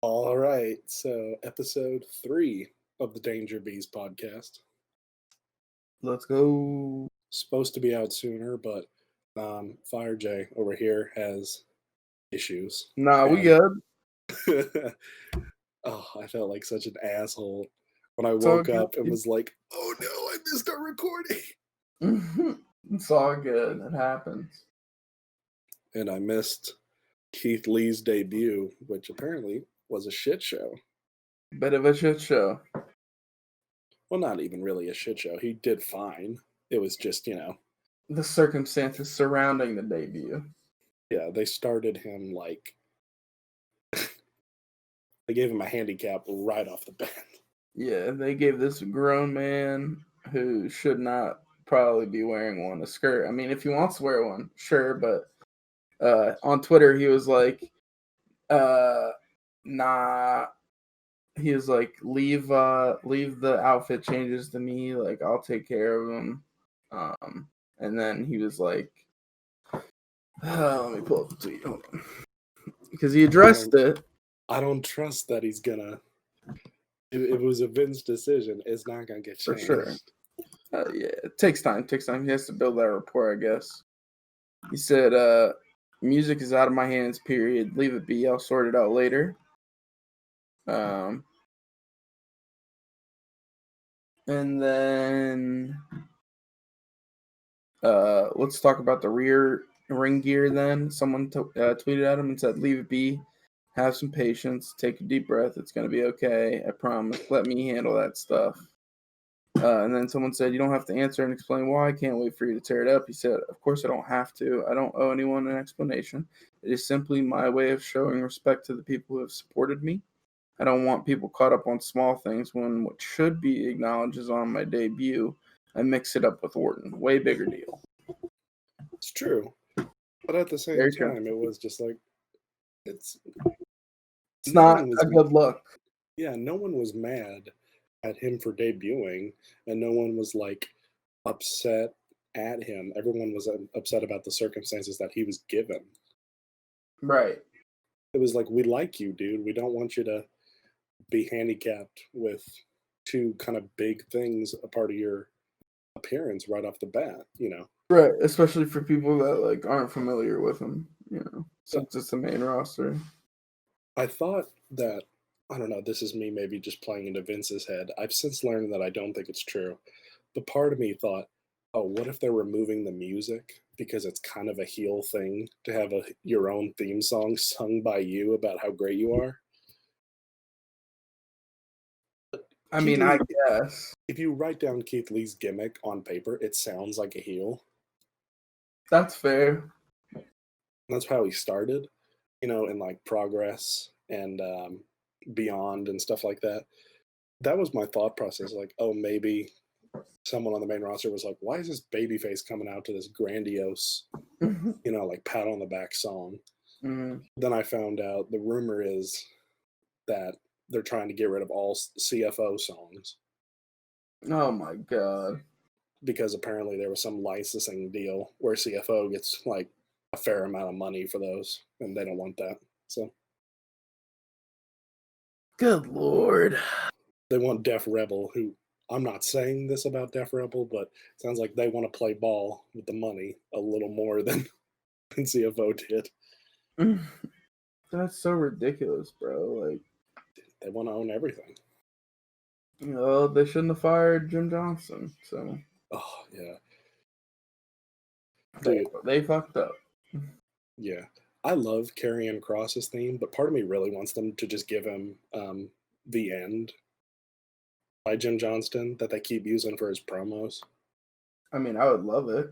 All right, so episode 3 of the Danger Bees podcast. Let's go. Supposed to be out sooner, but Fire J over here has issues. Nah, we And good. I felt like such an asshole when I It's all woke up and good. was like, oh no, I missed our recording. It's all good. It happens. And I missed Keith Lee's debut, which apparently was a shit show. Bit of a shit show. Well, not even really a shit show. He did fine. It was just, The circumstances surrounding the debut. yeah, they started him like they gave him a handicap right off the bat. Yeah, they gave this grown man who should not probably be wearing one a skirt. I mean, if he wants to wear one, sure, but on Twitter he was like, nah. He was like, leave the outfit changes to me, like I'll take care of them. And then he was like, let me pull up the tweet, hold on, because he addressed it. I don't trust that he's gonna. It was a Vince decision. It's not gonna get For changed. sure. Yeah, it takes time. He has to build that rapport, I guess. He said, music is out of my hands, period. Leave it be. I'll sort it out later. And then let's talk about the rear ring gear then. Someone tweeted at him and said, leave it be. Have some patience. Take a deep breath. It's going to be okay. I promise. Let me handle that stuff. And then someone said, you don't have to answer and explain why. I can't wait for you to tear it up. He said, of course I don't have to. I don't owe anyone an explanation. It is simply my way of showing respect to the people who have supported me. I don't want people caught up on small things when what should be acknowledged is on my debut. I mix it up with Orton. Way bigger deal. It's true. But at the same Very time, true. it was just like, it's not a good look. Yeah, no one was mad at him for debuting, and no one was like upset at him. Everyone was upset about the circumstances that he was given. Right. It was like, we like you, dude. We don't want you to be handicapped with two kind of big things a part of your appearance right off the bat, Right, especially for people that like aren't familiar with him, since it's the main roster. I thought that, I don't know, this is me maybe just playing into Vince's head. I've since learned that I don't think it's true. But part of me thought, oh, what if they're removing the music because it's kind of a heel thing to have your own theme song sung by you about how great you are? I mean, I guess. If you write down Keith Lee's gimmick on paper, it sounds like a heel. That's fair. That's how he started, in like Progress and Beyond and stuff like that. That was my thought process. Like, oh, maybe someone on the main roster was like, why is this babyface coming out to this grandiose, like pat on the back song? Mm-hmm. Then I found out the rumor is that they're trying to get rid of all CFO songs. Oh my god. Because apparently there was some licensing deal where CFO gets like a fair amount of money for those, and they don't want that. So, good lord. They want Def Rebel, who, I'm not saying this about Def Rebel, but it sounds like they want to play ball with the money a little more than CFO did. That's so ridiculous, bro. Like, they want to own everything. They shouldn't have fired Jim Johnson. So, oh yeah, they fucked up. Yeah, I love Karrion Kross's theme, but part of me really wants them to just give him "The End" by Jim Johnston that they keep using for his promos. I mean, I would love it.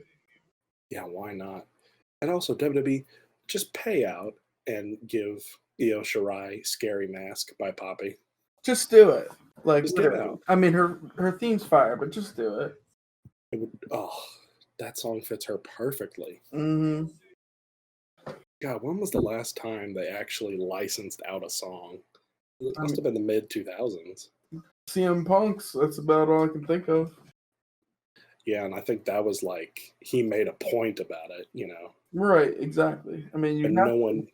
Yeah, why not? And also, WWE, just pay out and give Io Shirai "Scary Mask" by Poppy. Just do it. Like, just get it out. I mean, her theme's fire, but just do it. That song fits her perfectly. Mm-hmm. God, when was the last time they actually licensed out a song? It must have been the mid-2000s. CM Punk's, that's about all I can think of. Yeah, and I think that was like, he made a point about it, Right, exactly. I mean, no one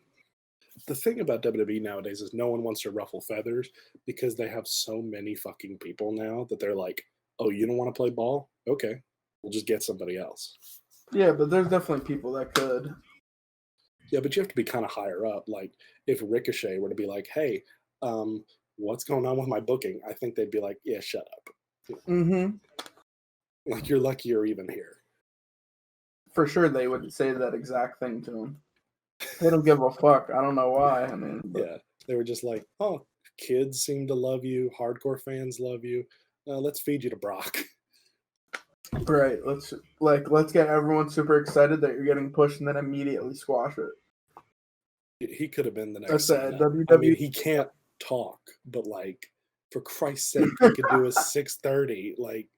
the thing about WWE nowadays is no one wants to ruffle feathers because they have so many fucking people now that they're like, oh, you don't want to play ball? Okay, we'll just get somebody else. Yeah, but there's definitely people that could. Yeah, but you have to be kind of higher up. Like if Ricochet were to be like, hey, what's going on with my booking? I think they'd be like, yeah, shut up. Mm-hmm. Like you're lucky you're even here. For sure, they would say that exact thing to him. They don't give a fuck. I don't know why. I mean, Yeah, they were just like, oh, kids seem to love you, hardcore fans love you. Let's feed you to Brock. right. Let's get everyone super excited that you're getting pushed, and then immediately squash it. He could have been the That's next sad. Cena. WWE. I mean, he can't talk, but like, for Christ's sake, he could do a 6:30. Like,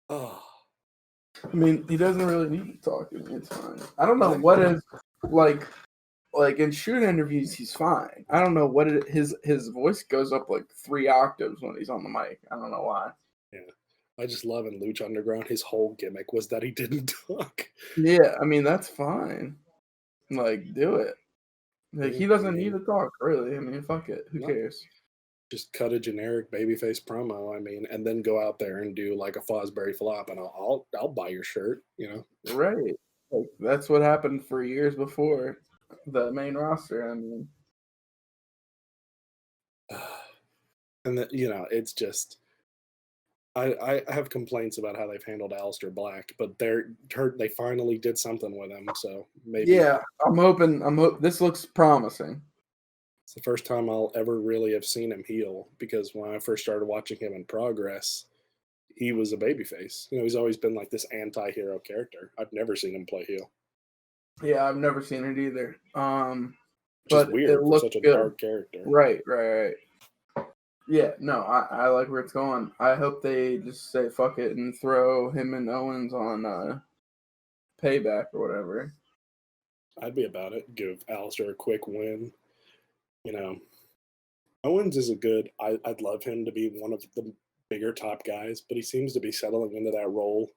oh, I mean, he doesn't really need to talk. I mean, it's fine. I don't know what is like in shooting interviews, he's fine. I don't know what his voice goes up like 3 octaves when he's on the mic. I don't know why. yeah. I just love in Lucha Underground, his whole gimmick was that he didn't talk. Yeah, I mean that's fine. Like, do it. Like, he doesn't need to talk, really. I mean, fuck it. Who cares? Just cut a generic babyface promo. I mean, and then go out there and do like a Fosbury flop, and I'll buy your shirt. You know, right? Like, that's what happened for years before the main roster. I mean, and that it's just. I have complaints about how they've handled Aleister Black, but they finally did something with him, so maybe. Yeah, I'm hoping. This looks promising. It's the first time I'll ever really have seen him heel, because when I first started watching him in Progress, he was a babyface. He's always been like this anti-hero character. I've never seen him play heel. Yeah, I've never seen it either. Which but is weird it for looks such a good. dark character. Right. Yeah, no, I like where it's going. I hope they just say fuck it and throw him and Owens on Payback or whatever. I'd be about it. Give Aleister a quick win. Owens is I'd love him to be one of the bigger top guys, but he seems to be settling into that role.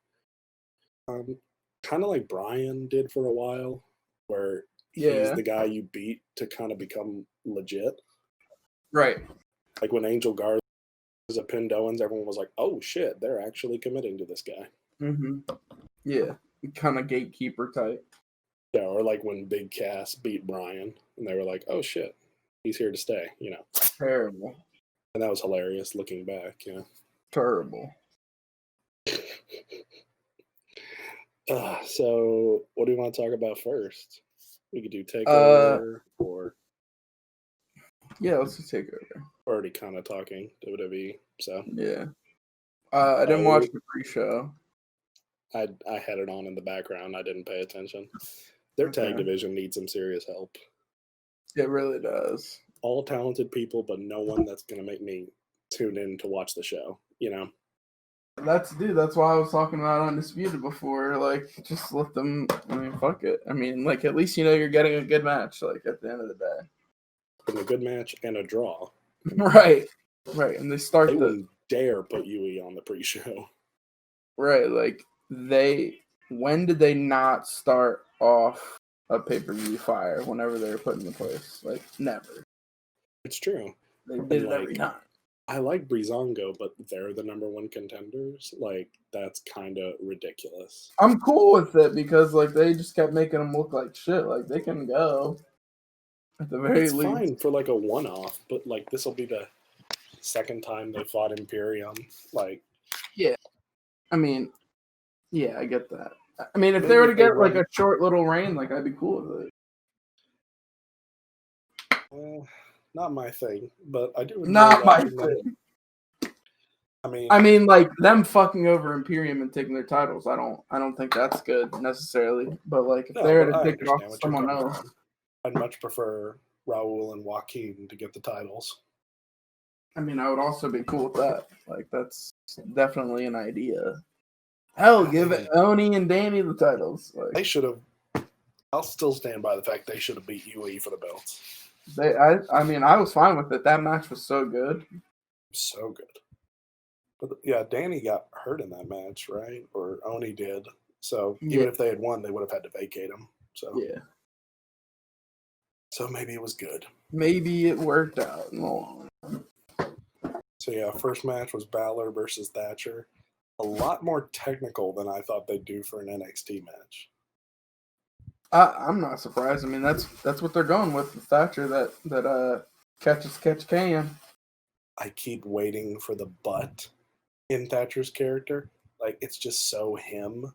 Kind of like Bryan did for a while, where he's the guy you beat to kind of become legit. Right. Like when Angel Garza pinned Owens, everyone was like, oh shit, they're actually committing to this guy. Mm-hmm. Yeah, kind of gatekeeper type. Yeah, or like when Big Cass beat Bryan, and they were like, oh shit, he's here to stay, Terrible. And that was hilarious looking back, Terrible. So what do you want to talk about first? We could do TakeOver or... Yeah, let's just TakeOver. We're already kind of talking WWE, so... Yeah. I didn't watch the pre-show. I had it on in the background. I didn't pay attention. Their tag division needs some serious help. It really does. All talented people, but no one that's going to make me tune in to watch the show, That's why I was talking about Undisputed before. Like, just let them. I mean, fuck it. I mean, like, at least you're getting a good match. Like, at the end of the day, and a good match and a draw. Right. And they wouldn't dare put UE on the pre-show. Right. Like, when did they not start off a pay-per-view fire whenever they were put into place? Like, never. It's true. They did it every time. I like Breezango, but they're the number one contenders. Like, that's kind of ridiculous. I'm cool with it because, like, they just kept making them look like shit. Like, they can go at the very least. It's fine for, like, a one-off, but, like, this will be the second time they fought Imperium. Like, yeah. I mean, yeah, I get that. I mean, if they were to get, like, a short little reign, like, I'd be cool with it. Not my thing, but I do. Not my thing. I mean, like them fucking over Imperium and taking their titles. I don't think that's good necessarily. But like, if they were to take it off someone else, I'd much prefer Raul and Joaquin to get the titles. I mean, I would also be cool with that. Like, that's definitely an idea. Hell, give Oni and Danny the titles. Like, they should have. I'll still stand by the fact they should have beat UE for the belts. I mean, I was fine with it. That match was so good. So good. But yeah, Danny got hurt in that match, right? Or Oni did. So even if they had won, they would have had to vacate him. So yeah. So maybe it was good. Maybe it worked out in the long run. So yeah, first match was Balor versus Thatcher. A lot more technical than I thought they'd do for an NXT match. I'm not surprised. I mean, that's what they're going with Thatcher. That catch can. I keep waiting for the butt in Thatcher's character. Like it's just so him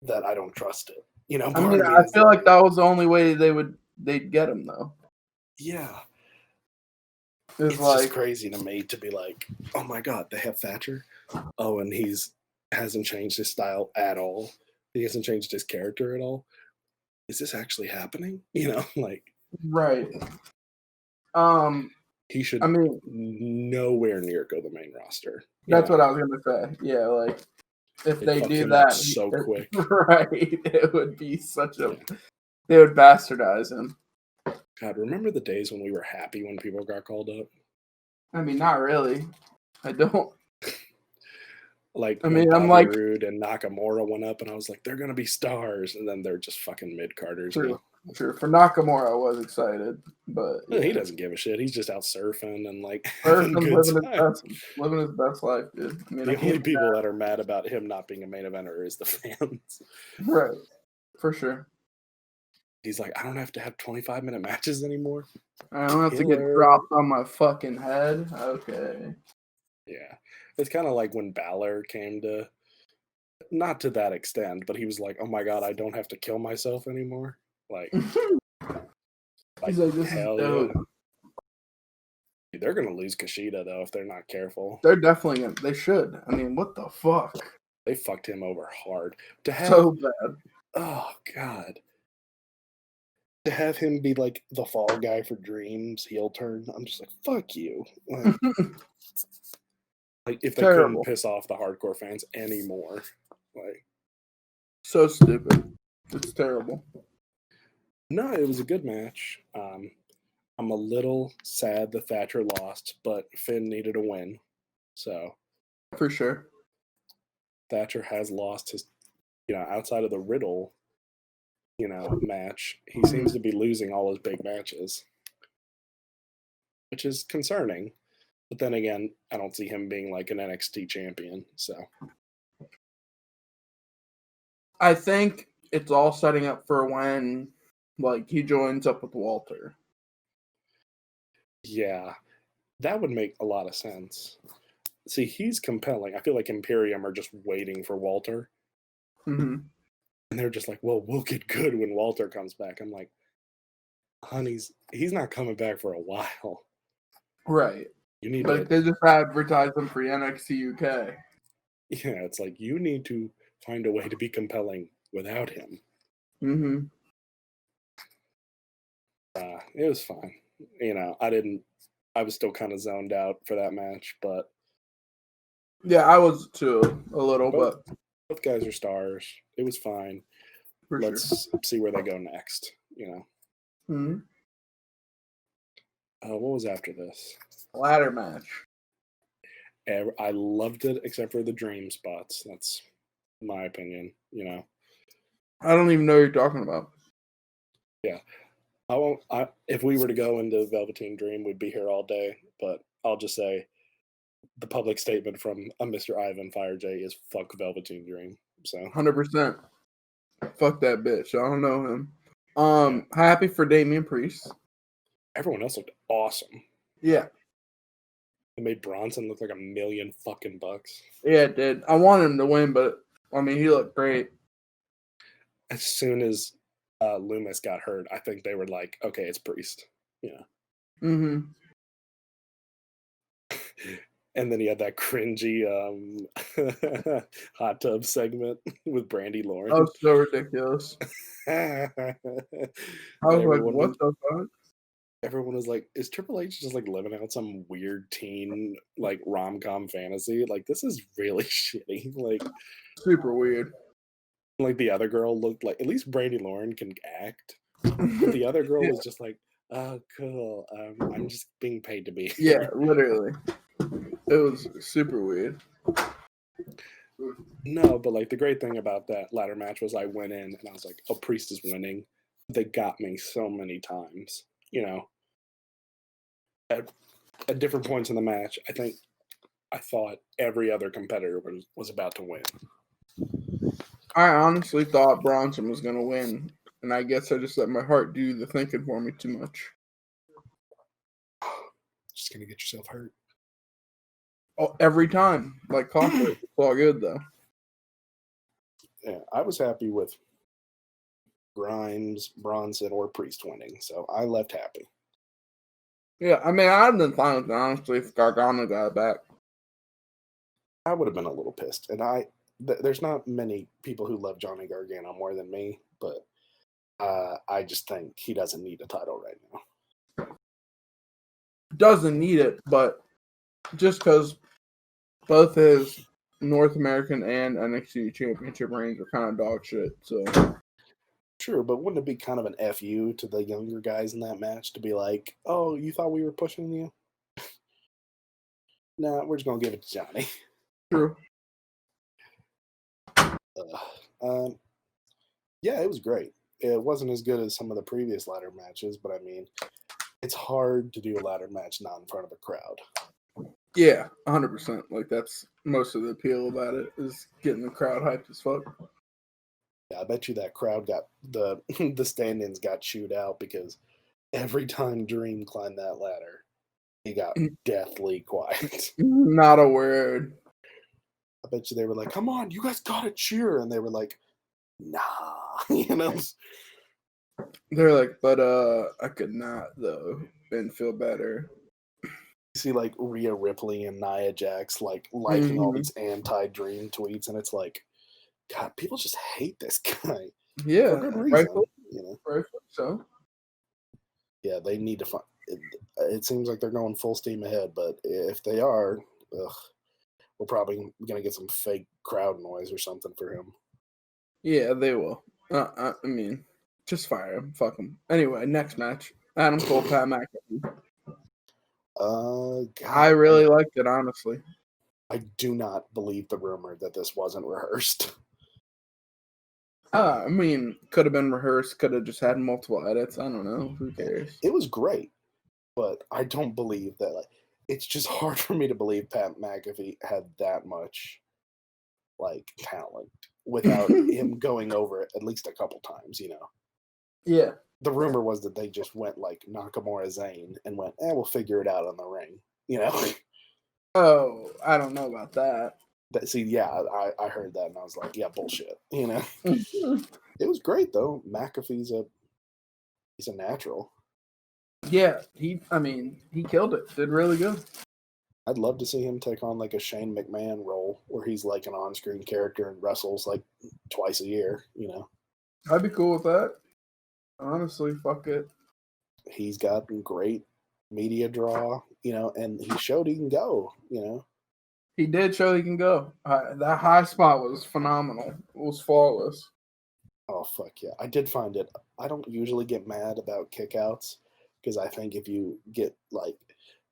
that I don't trust it. You know, I part mean, of me I is feel like that was the only way they'd get him though. yeah. It's It's like just crazy to me to be like, oh my god, they have Thatcher. Oh, and hasn't changed his style at all. He hasn't changed his character at all. Is this actually happening? You know, like right. he should I mean, nowhere near go the main roster. that's what I was gonna say. Yeah, like if They'd they fuck do him up that so quick. right? It would be such a. They would bastardize him. God, remember the days when we were happy when people got called up? I mean, not really. I don't. Like I when mean, Bobby I'm like Roode and Nakamura went up, and I was like, they're gonna be stars, and then they're just fucking mid carders. true. For Nakamura, I was excited, but Yeah. yeah. He doesn't give a shit. He's just out surfing and like Person having good time. living his best life, dude. I mean, The only people that are mad about him not being a main eventer is the fans. Right, for sure. He's like, I don't have to have 25-minute matches anymore. I don't have to get Killer. dropped on my fucking head. Okay. Yeah. It's kind of like when Balor came to, not to that extent, but he was like, oh my God, I don't have to kill myself anymore. Like, He's like, this is hell dope. yeah. They're going to lose Kushida, though, if they're not careful. They're definitely gonna. They should. I mean, what the fuck? They fucked him over hard. To have, So bad. oh, God. To have him be like the fall guy for Dreams heel turn, I'm just like, fuck you. Like if they Terrible. couldn't piss off the hardcore fans anymore. Like, so stupid. It's terrible. no, it was a good match. I'm a little sad that Thatcher lost, but Finn needed a win. So For sure. Thatcher has lost his, outside of the Riddle, match, he seems to be losing all his big matches, which is concerning. But then again, I don't see him being like an NXT champion. So I think it's all setting up for when, like, he joins up with Walter. yeah, that would make a lot of sense. See, he's compelling. I feel like Imperium are just waiting for Walter. Mm-hmm. And they're just like, well, we'll get good when Walter comes back. I'm like, honey's, he's not coming back for a while. Right. You need Like, they just advertise them for NXT UK. Yeah, it's like you need to find a way to be compelling without him. Mm-hmm. It was fine. I was still kind of zoned out for that match, but Yeah, I was too, a little, both but guys are stars. It was fine. Let's see where they go next, Mm-hmm. What was after this? Ladder match. I loved it, except for the dream spots. That's my opinion, I don't even know what you're talking about. Yeah. If we were to go into Velveteen Dream, we'd be here all day, but I'll just say the public statement from Mr. Ivan Fire J is fuck Velveteen Dream. So 100%. Fuck that bitch. I don't know him. Happy for Damian Priest. Everyone else looked awesome. Yeah. It made Bronson look like $1 million fucking bucks. Yeah, it did. I wanted him to win, but I mean, he looked great. As soon as Loomis got hurt, I think they were like, okay, it's Priest. Yeah. Mm-hmm. And then he had that cringy hot tub segment with Brandy Lauren. That was so ridiculous. I was like, what the fuck? Everyone was like, is Triple H just like living out some weird teen like rom-com fantasy? Like, this is really shitty. Like, super weird. Like the other girl looked like, at least Brandy Lauren can act. But the other girl was just like, oh, cool. I'm just being paid to be here. Yeah, literally. It was super weird. No, but like the great thing about that ladder match was I went in and I was like, oh, Priest is winning. they got me so many times. You know, at at different points in the match, I thought every other competitor was about to win. I honestly thought Bronson was going to win, and I guess I just let my heart do the thinking for me too much. Just gonna get yourself hurt. Oh, every time, like Cockroach. It's all good though. Yeah, I was happy with Grimes, Bronson, or Priest winning, so I left happy. Yeah, I mean, I'd been fine with it, honestly, if Gargano got it back. I would have been a little pissed, and there's not many people who love Johnny Gargano more than me, but I just think he doesn't need a title right now. Doesn't need it, but just because both his North American and NXT championship reigns are kind of dog shit, so. True, but wouldn't it be kind of an FU to the younger guys in that match to be like, oh, you thought we were pushing you? Nah, we're just going to give it to Johnny. True. Yeah, it was great. It wasn't as good as some of the previous ladder matches, but I mean, it's hard to do a ladder match not in front of a crowd. Yeah, 100%. Like, that's most of the appeal about it, is getting the crowd hyped as fuck. Yeah, I bet you that crowd got the stand-ins got chewed out because every time Dream climbed that ladder, he got deathly quiet. Not a word. I bet you they were like, "Come on, you guys gotta cheer," and they were like, "Nah," you know. They're like, but I could not though, and feel better. You see like Rhea Ripley and Nia Jax like liking all these anti-Dream tweets, and it's like, God, people just hate this guy. Yeah, for good reason. rightfully, You know. rightfully so. Yeah, they need to find. It seems like they're going full steam ahead, but if they are, we're probably gonna get some fake crowd noise or something for him. Yeah, they will. I mean, just fire him. Fuck him. Anyway, next match: Adam Cole, Pat McAfee. God, I really liked it, honestly. I do not believe the rumor that this wasn't rehearsed. I mean, could have been rehearsed. Could have just had multiple edits. I don't know. Who cares? It was great, but I don't believe that. Like, it's just hard for me to believe Pat McAfee had that much like talent without him going over it at least a couple times. You know. Yeah. The rumor was that they just went like Nakamura Zayn and went, we'll figure it out on the ring. You know. Oh, I don't know about that. I heard that and I was like, yeah, bullshit. You know. It was great though. McAfee's he's a natural. Yeah, he killed it. Did really good. I'd love to see him take on like a Shane McMahon role where he's like an on-screen character and wrestles like twice a year, you know. I'd be cool with that. Honestly, fuck it. He's got great media draw, you know, and he showed he can go, you know. He did show he can go. That high spot was phenomenal. It was flawless. Oh, fuck yeah. I did find it. I don't usually get mad about kickouts because I think if you get like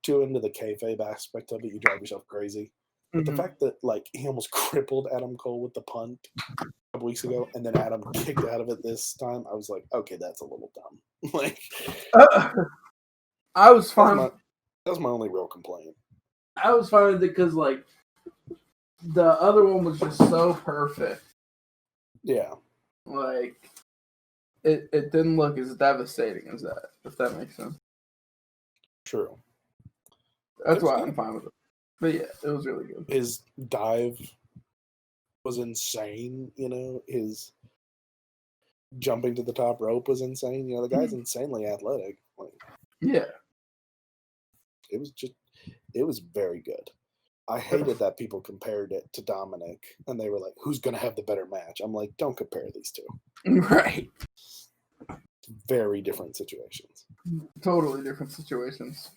too into the kayfabe aspect of it, you drive yourself crazy. But the fact that like he almost crippled Adam Cole with the punt a couple weeks ago, and then Adam kicked out of it this time, I was like, okay, that's a little dumb. Like, I was fine. That was my only real complaint. I was fine with it because like the other one was just so perfect. Yeah. Like it didn't look as devastating as that, if that makes sense. True. That's why I'm fine with it. But yeah, it was really good. His dive was insane, you know. His jumping to the top rope was insane. You know, the guy's insanely athletic. Like, yeah. It was very good. I hated that people compared it to Dominic and they were like, who's going to have the better match? I'm like, don't compare these two. Right. Very different situations. Totally different situations.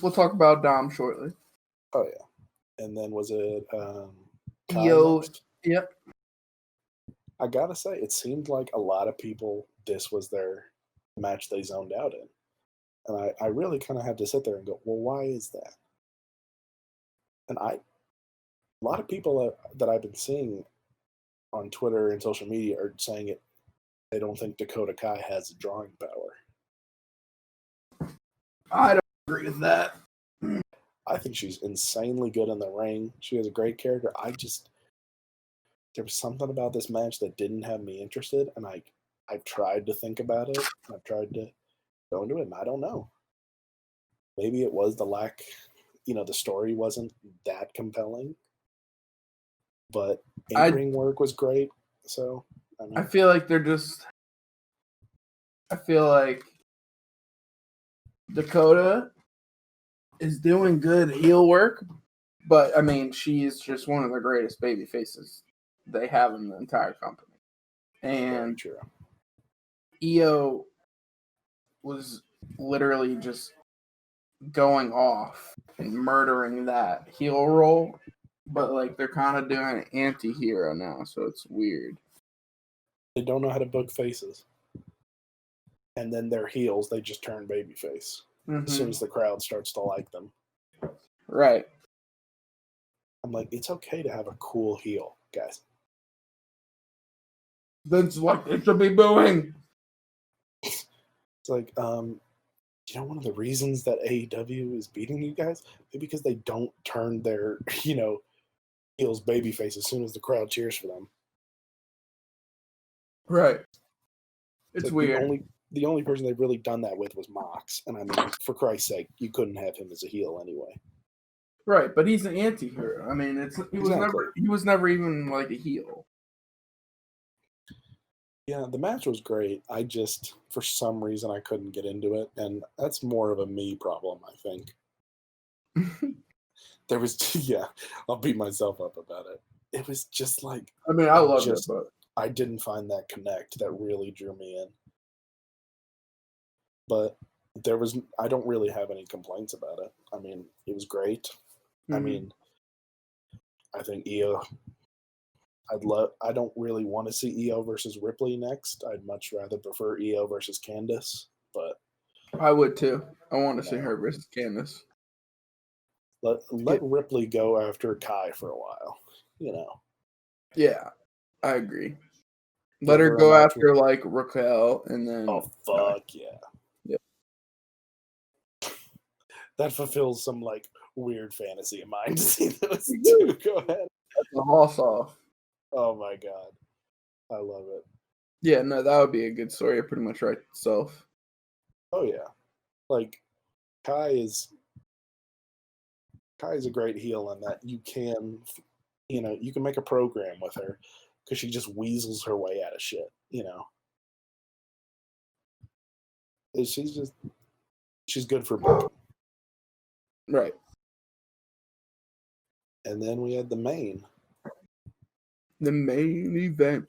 We'll talk about Dom shortly. Oh, yeah. And then was it Yo, next? Yep. I gotta say, it seemed like a lot of people, this was their match they zoned out in. And I really kind of had to sit there and go, well, why is that? And a lot of people that I've been seeing on Twitter and social media are saying it they don't think Dakota Kai has drawing power. I don't agree with that. I think she's insanely good in the ring. She has a great character. There was something about this match that didn't have me interested, and I've tried to think about it. I've tried to go into it, and I don't know. Maybe it was the lack, the story wasn't that compelling, but in-ring work was great. So, I feel like I feel like Dakota is doing good heel work, but I mean, she's just one of the greatest baby faces they have in the entire company. And Io was literally just going off and murdering that heel role, but like they're kind of doing an anti-hero now, so it's weird. They don't know how to book faces. And then their heels, they just turn babyface as soon as the crowd starts to like them. Right. I'm like, it's okay to have a cool heel, guys. That's what it should be booing. It's like, one of the reasons that AEW is beating you guys is because they don't turn their, heels babyface as soon as the crowd cheers for them. Right. It's weird. The only person they've really done that with was Mox, and I mean, for Christ's sake, you couldn't have him as a heel anyway. Right, but he's an anti-hero. I mean, he was never even like a heel. Yeah, the match was great. I just, for some reason, I couldn't get into it, and that's more of a me problem, I think. There was, I'll beat myself up about it. It was just like, I mean, I loved it, but I didn't find that connect that really drew me in. But I don't really have any complaints about it. I mean, it was great. Mm-hmm. I mean, I think Io, I don't really want to see Io versus Ripley next. I'd much rather prefer Io versus Candice, but I would too. I want to see her versus Candice. Let Ripley go after Kai for a while, Yeah, I agree. Let her go after like Raquel, and then fuck yeah. That fulfills some like weird fantasy of mine to see those two go ahead. That's a hoss off. Oh my god, I love it. Yeah, no, that would be a good story. It pretty much writes itself. Oh yeah, like Kai is a great heel in that you can make a program with her because she just weasels her way out of shit. She's good for booking. Right. And then we had the main event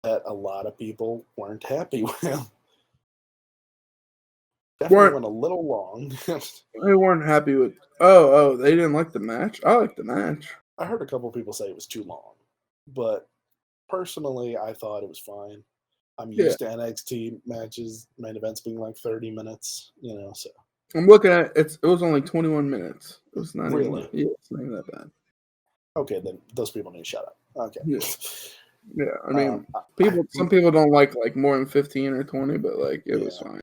that a lot of people weren't happy with. Definitely went a little long. They weren't happy with. Oh, they didn't like the match. I liked the match. I heard a couple people say it was too long, but personally, I thought it was fine. I'm used to NXT matches, main events being like 30 minutes, so. I'm looking at it. It was only 21 minutes. It was not really. It's not even that bad. Okay, then those people need to shut up. Okay. Yeah, I mean, some people don't like more than 15 or 20, but it was fine.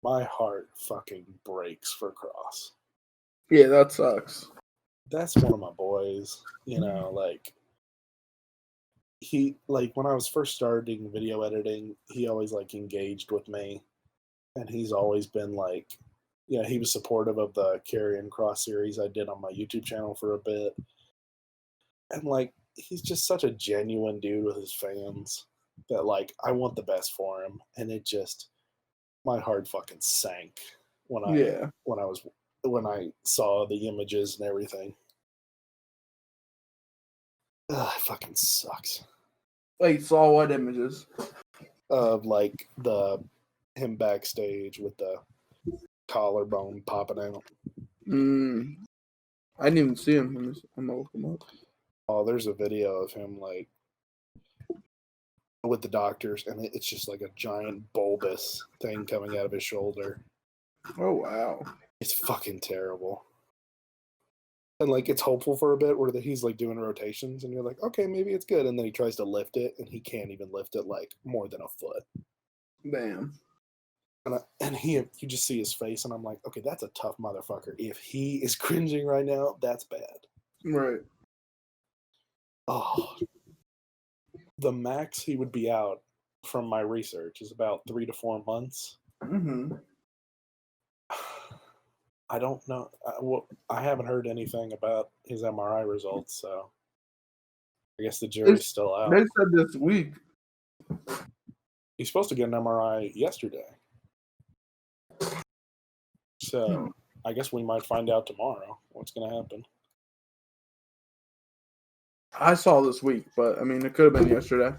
My heart fucking breaks for Cross. Yeah, that sucks. That's one of my boys. He when I was first starting video editing, he always engaged with me, and he's always been he was supportive of the Karrion Kross series I did on my YouTube channel for a bit. And he's just such a genuine dude with his fans that I want the best for him. And it just, my heart fucking sank when I saw the images and everything. Ugh, it fucking sucks. Wait, saw what images? Of him backstage with the collarbone popping out. I didn't even see him. I'm gonna look him up. Oh, there's a video of him with the doctors, and it's just like a giant bulbous thing coming out of his shoulder. Oh wow, it's fucking terrible. And like it's hopeful for a bit where he's like doing rotations, and you're like, okay, maybe it's good. And then he tries to lift it, and he can't even lift it like more than a foot. Damn. And you just see his face, and I'm like, okay, that's a tough motherfucker. If he is cringing right now, that's bad. Right. Oh, the max he would be out from my research is about 3 to 4 months. Mm-hmm. I don't know. I haven't heard anything about his MRI results, so I guess the jury's still out. They said this week. He's supposed to get an MRI yesterday. So I guess we might find out tomorrow what's going to happen. I saw this week, but I mean, it could have been yesterday.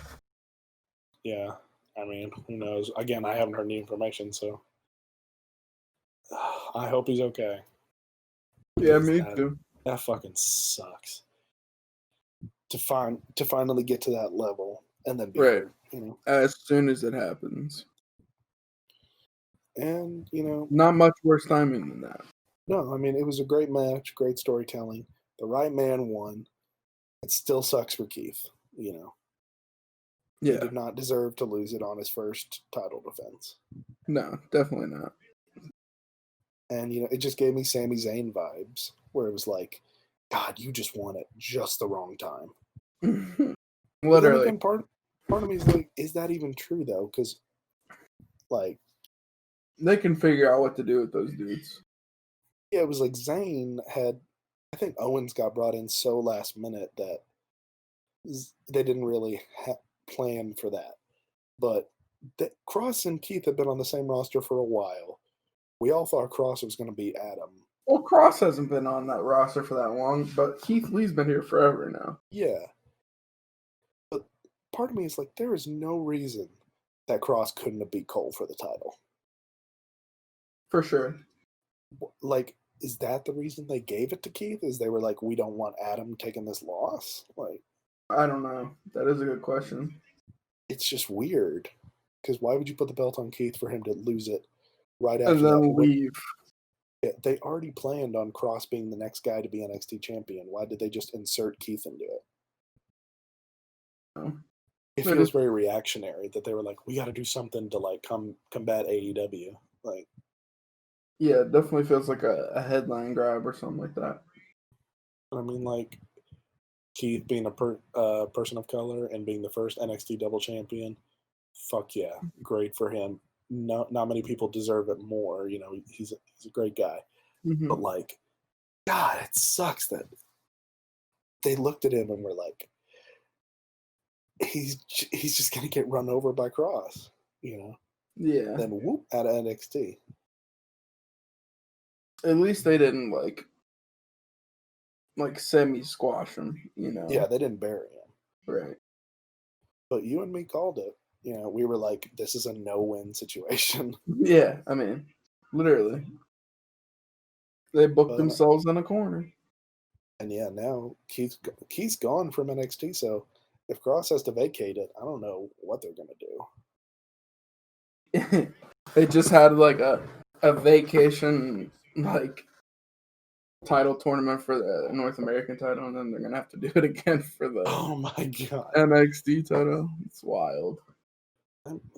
Yeah, I mean, who knows? Again, I haven't heard any information, so I hope he's okay. Yeah, me too. That fucking sucks. To finally get to that level and then be Right. hurt, you know. As soon as it happens. And, you know, not much worse timing than that. No, I mean, it was a great match, great storytelling. The right man won. It still sucks for Keith, you know. Yeah. He did not deserve to lose it on his first title defense. No, definitely not. And, you know, it just gave me Sami Zayn vibes, where it was like, God, you just won it just the wrong time. Literally. Again, part of me is like, is that even true, though? Because, like... they can figure out what to do with those dudes. Yeah, it was like Zayn had... I think Owens got brought in so last minute that they didn't really plan for that. But Cross and Keith had been on the same roster for a while. We all thought Cross was going to be Adam. Well, Cross hasn't been on that roster for that long, but Keith Lee's been here forever now. Yeah. But part of me is like, there is no reason that Cross couldn't have beat Cole for the title. For sure. Like, is that the reason they gave it to Keith? Is they were like, we don't want Adam taking this loss? Like, I don't know. That is a good question. It's just weird. Because why would you put the belt on Keith for him to lose it right after and then that? Leave. They already planned on Cross being the next guy to be NXT champion. Why did they just insert Keith into it? Oh. It feels very reactionary that they were like, we got to do something to like combat AEW. Like, yeah, it definitely feels like a headline grab or something like that. I mean, like Keith being a person of color and being the first NXT double champion. Fuck yeah, great for him. Not many people deserve it more. You know, he's a great guy. Mm-hmm. But like, God, it sucks that they looked at him and were like, he's just gonna get run over by Cross, you know. Yeah. Then whoop, out of NXT. At least they didn't like semi-squash him, you know. Yeah, they didn't bury him. Right. But you and me called it. You know, we were like, this is a no-win situation. Yeah, I mean, literally. They booked themselves in a corner. And yeah, now Keith's gone from NXT, so if Cross has to vacate it, I don't know what they're going to do. They just had like a vacation like title tournament for the North American title, and then they're going to have to do it again for the oh my God, NXT title. It's wild.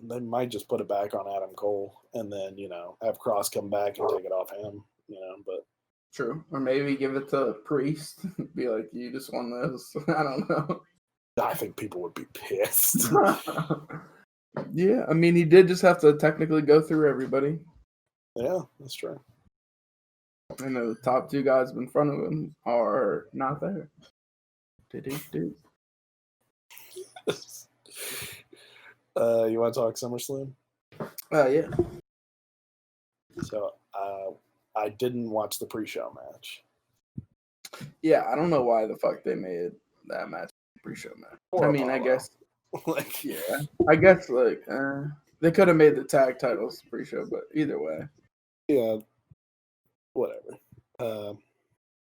They might just put it back on Adam Cole and then, you know, have Cross come back and take it off him, you know, but. True. Or maybe give it to Priest. Be like, you just won this. I don't know. I think people would be pissed. Yeah, I mean, he did just have to technically go through everybody. Yeah, that's true. And the top two guys in front of him are not there. You want to talk SummerSlam? Yeah. So, I didn't watch the pre-show match. Yeah, I don't know why the fuck they made that match pre-show match. Or I mean, Apollo. I guess. Like, yeah, I guess like they could have made the tag titles pre-show, but either way. Yeah. Whatever.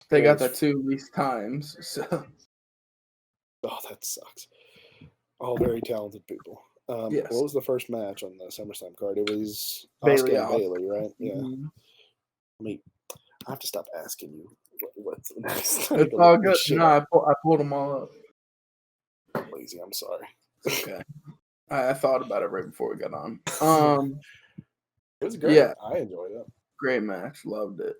They got the 2 least times, so. Oh, that sucks. All very talented people. Yes. What was the first match on the SummerSlam card? It was Bayley Asuka and Bayley, right? Yeah. Mm-hmm. I mean, I have to stop asking you It's It's all good. No, I pulled them all up. Lazy. I'm sorry. It's okay. I thought about it right before we got on. It was great. Yeah, I enjoyed it. great match. Loved it.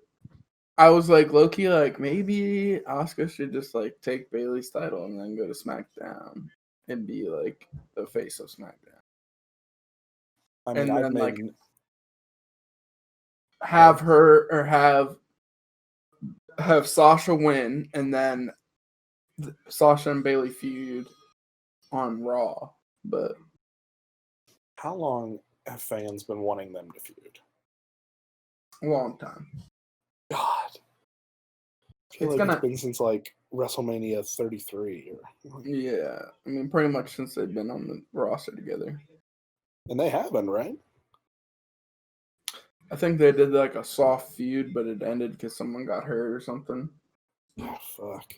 I was like, low-key, like, maybe Asuka should just, like, take Bayley's title and then go to SmackDown and be, like, the face of SmackDown. I mean, And I've then, made like, have her or have Sasha win and then Sasha and Bayley feud on Raw. But how long have fans been wanting them to feud? a long time. God. I feel It's like gonna- it's been since like WrestleMania 33. Yeah. I mean, pretty much since they've been on the roster together. And they haven't, right? I think they did like a soft feud, but it ended because someone got hurt or something. Oh, fuck.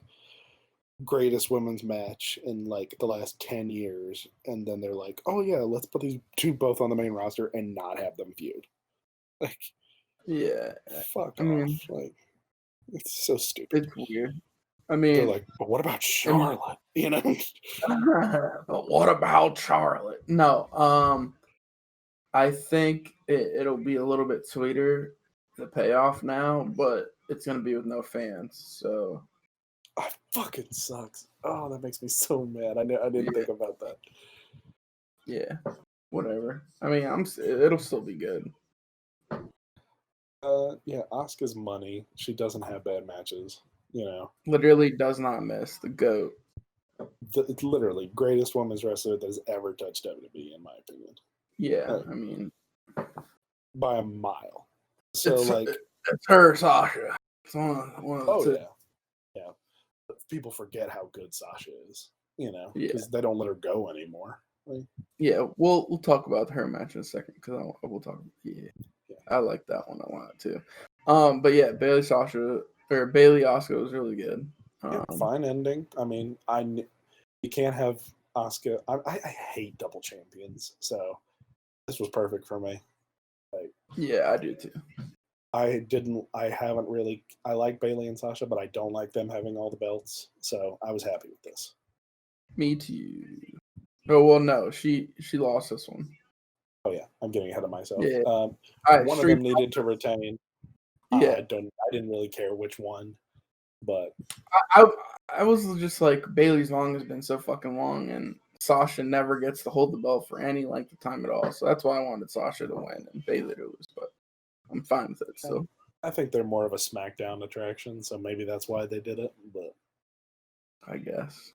Greatest women's match in like the last 10 years. And then they're like, oh yeah, let's put these two both on the main roster and not have them feud. Like, Yeah. fuck I off. mean, Like, it's so stupid. it's weird. I They're mean, like, but what about Charlotte? You know? but what about Charlotte? No. I think it'll be a little bit sweeter, the payoff now, but it's gonna be with no fans. So It fucking sucks. Oh, that makes me so mad. I didn't think about that. yeah, whatever. I mean, it'll still be good. Yeah, Asuka's money. She doesn't have bad matches. You know, Literally does not miss the GOAT. it's literally greatest women's wrestler that has ever touched WWE, in my opinion, Yeah, Right. I mean, by a mile. So it's, like, it's her, Sasha. It's one of the oh two. yeah. But people forget how good Sasha is. You know, Yeah. because they don't let her go anymore. Like, Yeah, we'll talk about her match in a second because I will talk. Yeah, I like that one a lot too. But yeah, Bayley Asuka was really good. yeah, fine ending. I mean, you can't have Asuka. I hate double champions, so this was perfect for me. Yeah, I do too. I like Bayley and Sasha, but I don't like them having all the belts. So I was happy with this. Me too. Oh well, no, she lost this one. Oh yeah, I'm getting ahead of myself. Yeah. One of Street them needed to retain. Yeah. I didn't really care which one, but I was just like, Bayley's long has been so fucking long, and Sasha never gets to hold the belt for any length of time at all. So that's why I wanted Sasha to win and Bayley to lose. But I'm fine with it. So I think they're more of a SmackDown attraction, so maybe that's why they did it. But I guess.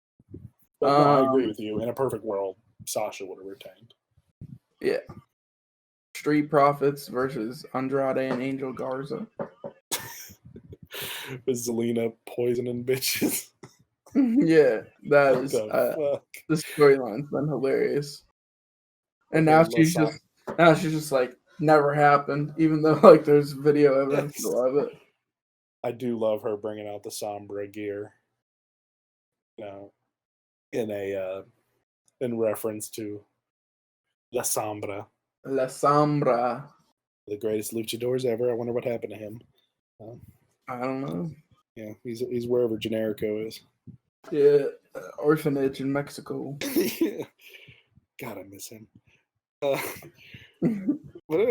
no, I agree with you. In a perfect world, Sasha would have retained. Yeah. Street Profits versus Andrade and Angel Garza. With Zelina poisoning bitches. Yeah, that is Fuck? the storyline's been hilarious. And Okay, now she's just like never happened, even though like there's video evidence of it. I do love her bringing out the Sombra gear. You know, in reference to La Sombra, La Sombra. the greatest luchadors ever. I wonder what happened to him. I don't know. Yeah, he's wherever Generico is. Yeah, orphanage in Mexico. Yeah. God, I miss him. But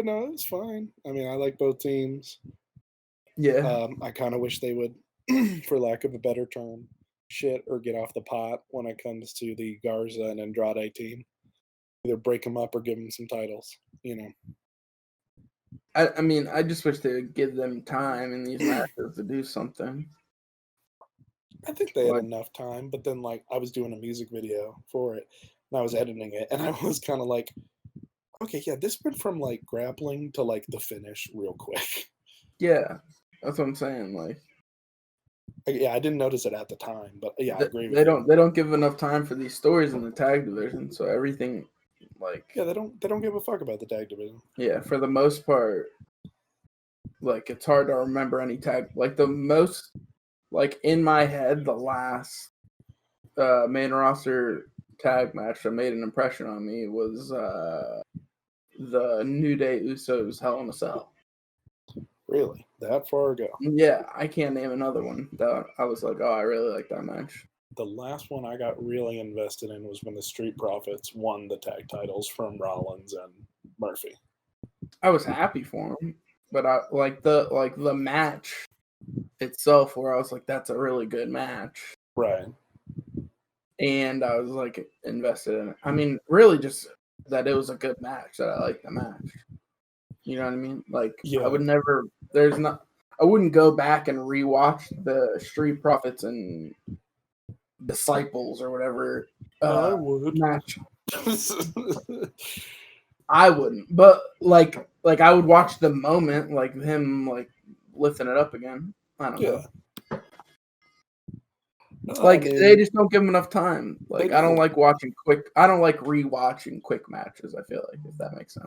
no, it's fine. I mean, I like both teams. Yeah. I kind of wish they would, for lack of a better term, shit or get off the pot when it comes to the Garza and Andrade team. Either break them up or give them some titles. You know. I mean, I just wish they would give them time in these matches to do something. I think they had enough time, but then like I was doing a music video for it and I was editing it and I was kind of like, okay, yeah, this went from like grappling to like the finish real quick. Yeah, that's what I'm saying. Like, Yeah, I didn't notice it at the time, but yeah, I agree with they you. don't give enough time for these stories in the tag division, so everything like Yeah, they don't give a fuck about the tag division. Yeah, for the most part, like it's hard to remember any tag. Like the most, like in my head, the last main roster tag match that made an impression on me was the New Day Usos Hell in a Cell. Really? That far ago? Yeah, I can't name another one that I was like, oh, I really like that match. The last one I got really invested in was when the Street Profits won the tag titles from Rollins and Murphy. I was happy for him, but I like the match itself, where I was like, that's a really good match, Right. and I was like invested in it. I mean, really, just that it was a good match. That I liked the match. You know what I mean? Like, Yeah. I would never. I wouldn't go back and rewatch the Street Profits and Disciples or whatever I would. match. I wouldn't, but like I would watch the moment, like him like lifting it up again. I don't know. Like I mean, they just don't give him enough time. Like they I don't don't. like watching quick. I don't like rewatching quick matches. I feel like, if that makes sense.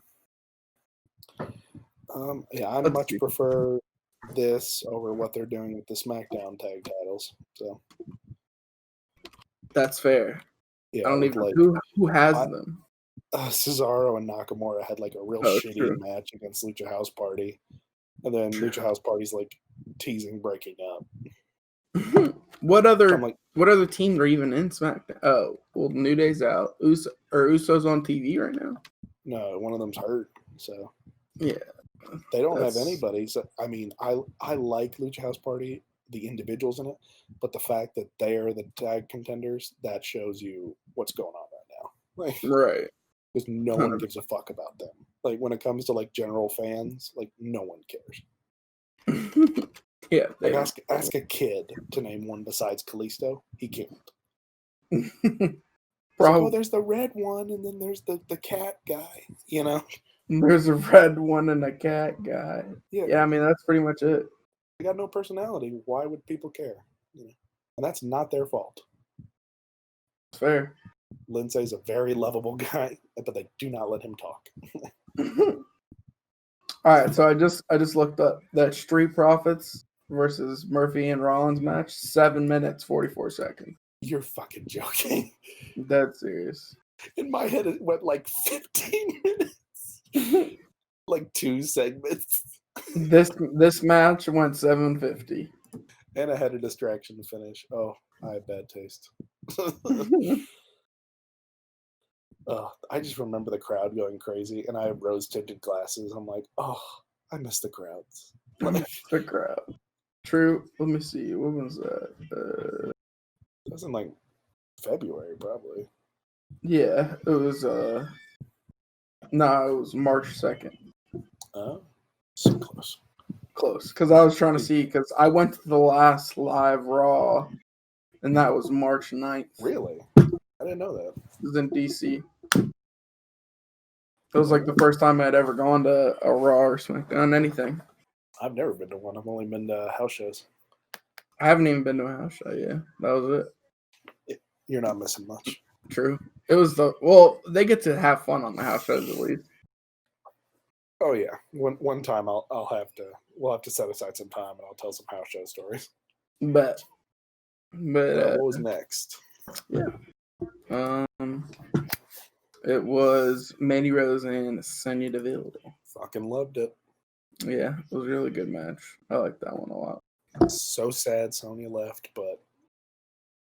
Yeah, I Let's much see. prefer this over what they're doing with the SmackDown tag titles. So That's fair. yeah, I don't with even like who has I- them. Cesaro and Nakamura had like a real Oh, shitty true. match against Lucha House Party, and then Lucha House Party's like teasing breaking up. What I'm other like, teams are even in SmackDown? Oh, well, New Day's out. Usos on TV right now. no, one of them's hurt, so Yeah, they don't have that's- anybody. So I mean, I like Lucha House Party, the individuals in it, but the fact that they are the tag contenders, that shows you what's going on right now. Like, right. because no one gives a fuck about them. Like when it comes to like general fans, like no one cares. Yeah, Like ask a kid to name one besides Kalisto. He can't. He's like, Probably. oh, there's the red one, and then there's the cat guy. You know? There's a red one and a cat guy. Yeah. Yeah, I mean that's pretty much it. They got no personality. Why would people care? You know? And that's not their fault. It's fair. Lindsay's a very lovable guy, but they do not let him talk. All right, so I just looked up that Street Profits versus Murphy and Rollins match, 7 minutes 44 seconds. You're fucking joking. Dead serious. In my head, it went like 15 minutes, like 2 segments. This match went 7:50. And I had a distraction to finish. Oh, I have bad taste. I just remember the crowd going crazy, and I have rose-tinted glasses. I'm like, oh, I miss the crowds. The crowd. True. Let me see. What was that? It was in like February, probably. Yeah, it was. No, it was March 2nd. Oh, so close. Close, because I was trying to see, because I went to the last live Raw, and that was March 9th. Really? I didn't know that. It was in DC. It was like the first time I'd ever gone to a Raw or SmackDown, anything. I've never been to one. I've only been to house shows. I haven't even been to a house show. Yeah, that was it. You're not missing much. True. It was they get to have fun on the house shows at least. Oh yeah. One time we'll have to set aside some time and I'll tell some house show stories. But What was next? Yeah. It was Mandy Rose and Sonya Deville. Fucking loved it. Yeah, it was a really good match. I like that one a lot. So sad Sonya left, but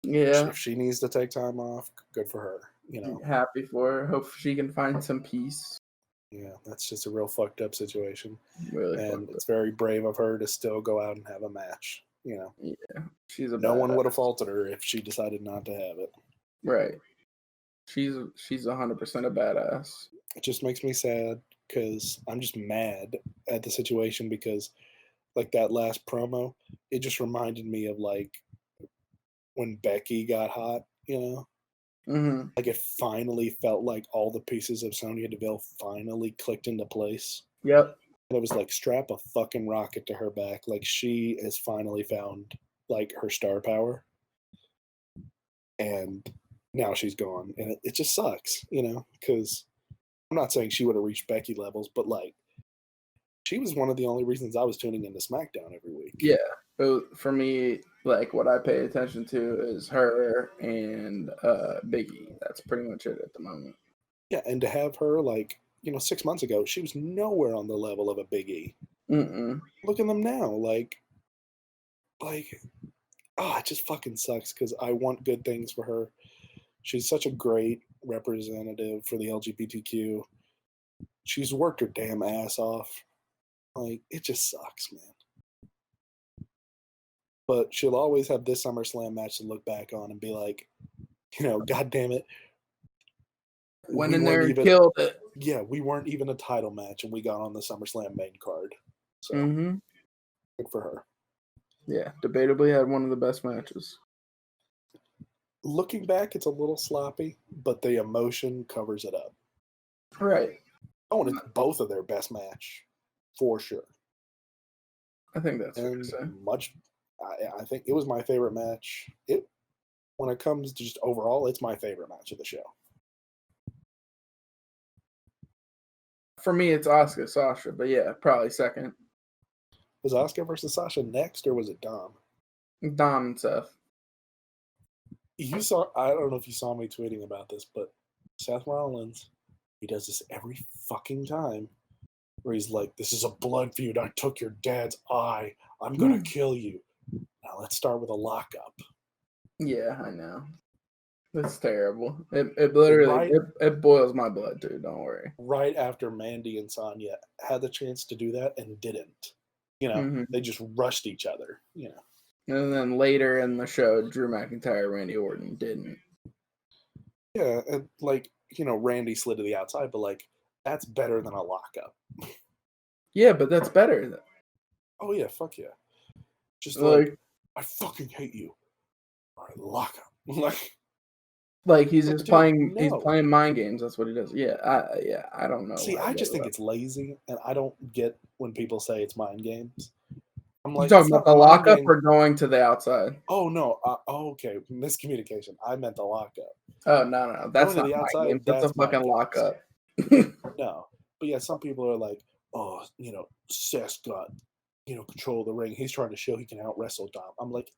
yeah, if she needs to take time off, good for her. You know, happy for her. Hope she can find some peace. Yeah, that's just a real fucked up situation. Really, and it's very brave of her to still go out and have a match. You know, yeah, she's a no one would have faulted her if she decided not to have it. Right. She's 100% a badass. It just makes me sad because I'm just mad at the situation because, like that last promo, it just reminded me of like when Becky got hot. You know, Mm-hmm. like it finally felt like all the pieces of Sonya Deville finally clicked into place. Yep. And it was like strap a fucking rocket to her back. Like she has finally found like her star power. And now she's gone. And it just sucks, you know, because I'm not saying she would have reached Becky levels, but like she was one of the only reasons I was tuning into SmackDown every week. Yeah. For me, like what I pay attention to is her and Biggie. That's pretty much it at the moment. Yeah, and to have her like, 6 months ago, she was nowhere on the level of a Big E. Mm-mm. Look at them now. It just fucking sucks because I want good things for her. She's such a great representative for the LGBTQ. She's worked her damn ass off. Like, it just sucks, man. But she'll always have this SummerSlam match to look back on and be like, God damn it. Went we in there weren't and even killed it. Yeah, we weren't even a title match and we got on the SummerSlam main card. So Mm-hmm. good for her. Yeah, debatably had one of the best matches. Looking back, it's a little sloppy, but the emotion covers it up. Right. Oh, and it's both of their best match, for sure. I think that's fair to And say. I think it was my favorite match. When it comes to just overall, it's my favorite match of the show. For me, it's Asuka, Sasha, but yeah, probably second. Was Asuka versus Sasha next, or was it Dom? Dom and Seth. I don't know if you saw me tweeting about this, but Seth Rollins, he does this every fucking time where he's like, this is a blood feud. I took your dad's eye. I'm going to kill you. Now let's start with a lockup. Yeah, I know. It's terrible. It literally it boils my blood too. Don't worry. Right after Mandy and Sonya had the chance to do that and didn't. They just rushed each other. And then later in the show, Drew McIntyre, Randy Orton didn't. Yeah, and Randy slid to the outside, but that's better than a lockup. Yeah, but that's better. Oh yeah, fuck yeah. Just I fucking hate you. All right, lockup. He's just playing. No. He's playing mind games. That's what he does. Yeah, I don't know. See, I just think it's lazy, and I don't get when people say it's mind games. I'm like, you talking about the lockup or going to the outside? Oh no. Okay, miscommunication. I meant the lockup. Oh no, that's not the outside. Games. That's a fucking lockup. No, but yeah, some people are like, oh, Seth's got control of the ring. He's trying to show he can out wrestle Dom. I'm like,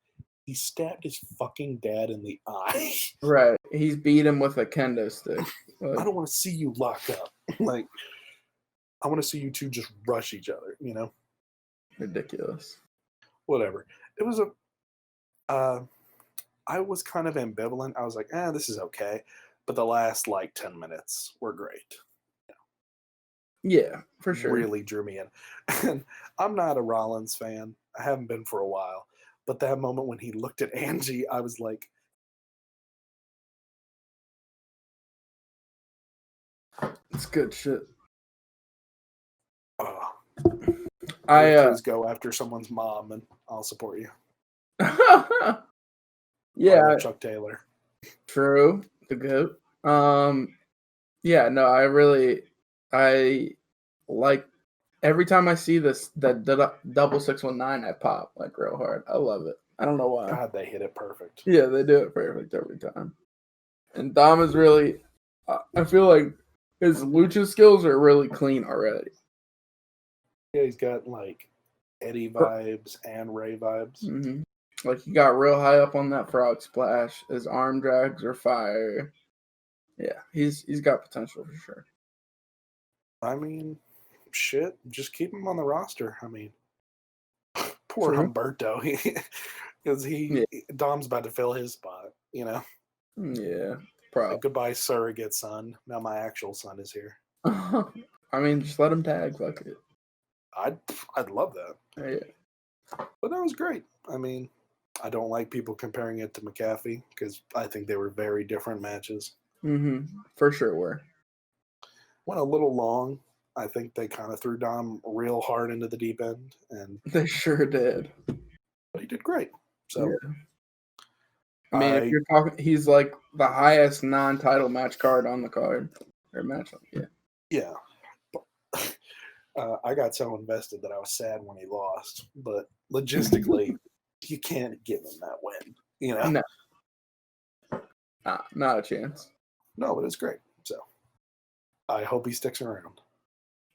he stabbed his fucking dad in the eye. Right. He's beat him with a kendo stick. I don't want to see you lock up. I want to see you two just rush each other, Ridiculous. Whatever. It was I was kind of ambivalent. I was like, this is okay. But the last 10 minutes were great. Yeah, for sure. Really drew me in. And I'm not a Rollins fan. I haven't been for a while. But that moment when he looked at Angie, I was like, it's good shit. Please go after someone's mom and I'll support you. Yeah. Chuck Taylor. True. The GOAT. Yeah, no, I like every time I see that double 619, I pop real hard. I love it. I don't know why. God, they hit it perfect. Yeah, they do it perfect every time. And Dom is really, I feel like his lucha skills are really clean already. Yeah, he's got Eddie vibes and Ray vibes. Mm-hmm. He got real high up on that frog splash. His arm drags are fire. Yeah, he's got potential for sure. I mean, shit, just keep him on the roster. I mean, poor Humberto, because Dom's about to fill his spot. Yeah, probably. Goodbye, surrogate son. Now my actual son is here. I mean, just let him tag. Fuck it. I'd love that. Yeah, but that was great. I mean, I don't like people comparing it to McAfee because I think they were very different matches. Mm-hmm. For sure were. Went a little long. I think they kind of threw Dom real hard into the deep end, and they sure did. But he did great. So, yeah. I mean, if you're talking, he's the highest non-title match card on the card or match. Yeah. Yeah. I got so invested that I was sad when he lost, but logistically, you can't give him that win. No. Not a chance. No, but it's great. So, I hope he sticks around.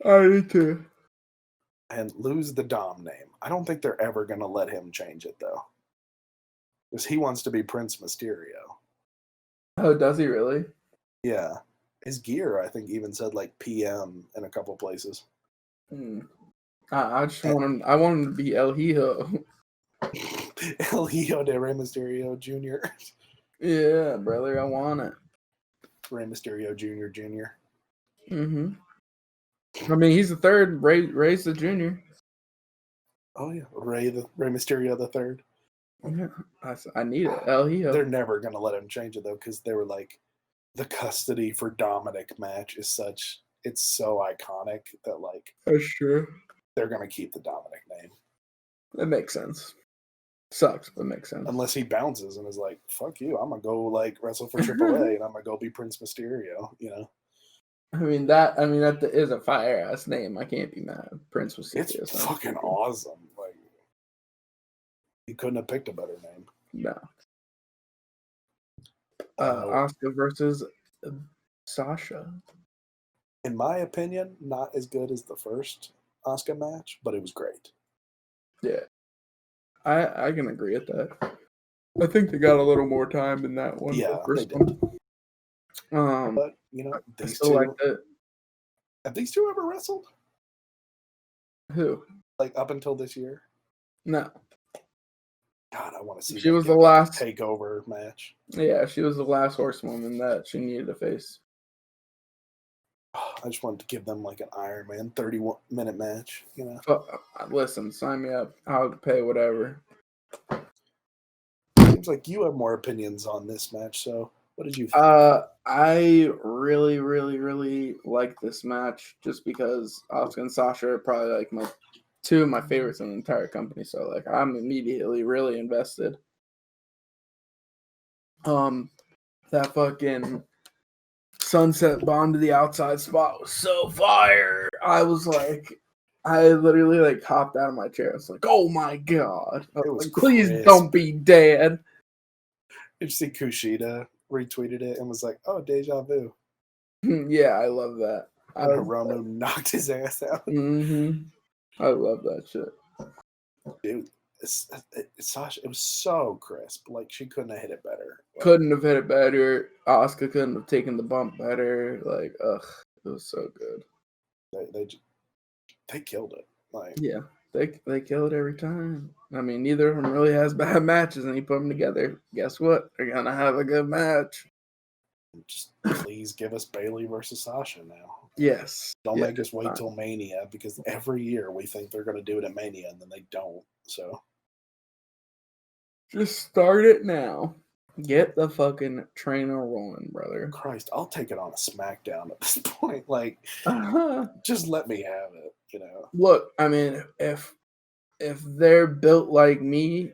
I do too. And lose the Dom name. I don't think they're ever going to let him change it, though. Because he wants to be Prince Mysterio. Oh, does he really? Yeah. His gear, I think, even said PM in a couple places. I just want him. I want him to be El Hijo. El Hijo de Rey Mysterio Jr. Yeah, brother, I want it. Rey Mysterio Jr. Jr. Mm-hmm. I mean, he's the third. Ray's the junior. Oh yeah, Rey Mysterio the third. Yeah, I need it. El Hijo. They're never gonna let him change it though, because they were like, the custody for Dominic match is such. It's so iconic that like That's true. they're gonna keep the Dominic name. That makes sense. Sucks, but makes sense. Unless he bounces and is like, "Fuck you, I'm gonna go like wrestle for AAA and I'm gonna go be Prince Mysterio," you know. I mean that is a fire ass name. I can't be mad. Prince was It's fucking awesome. Like, he couldn't have picked a better name. No. Asuka versus Sasha. In my opinion, not as good as the first Asuka match, but it was great. Yeah, I can agree with that. I think they got a little more time in that one. Yeah, they did. But you know, these two. Like have these two ever wrestled? Who? Like up until this year? No. God, I want to see. She was the last takeover match. Yeah, she was the last horsewoman that she needed to face. I just wanted to give them like an Iron Man 31-minute match, you know. Listen, sign me up. I'll pay whatever. Seems like you have more opinions on this match, so what did you think? I really, really, really like this match just because Asuka and Sasha are probably like two of my favorites in the entire company. So like I'm immediately really invested. That fucking sunset bomb to the outside spot was so fire. I literally like hopped out of my chair. I was like, oh my god. Like, please don't be dead. Did you see Kushida retweeted it and was like, oh, deja vu? Yeah, I love that. And Hiromu knocked his ass out. Mm-hmm. I love that shit. Dude, Sasha, it was so crisp. Like, she couldn't have hit it better. Couldn't have hit it better. Asuka couldn't have taken the bump better. Like, it was so good. They killed it. Like, yeah, they kill it every time. I mean, neither of them really has bad matches, and you put them together. Guess what? They're gonna have a good match. Just please give us Bayley versus Sasha now. Yes. Don't make us wait till Mania, because every year we think they're gonna do it at Mania and then they don't. So just start it now. Get the fucking trainer rolling, brother. Christ, I'll take it on a SmackDown at this point. Like, just let me have it, you know. Look, I mean, if they're built like me,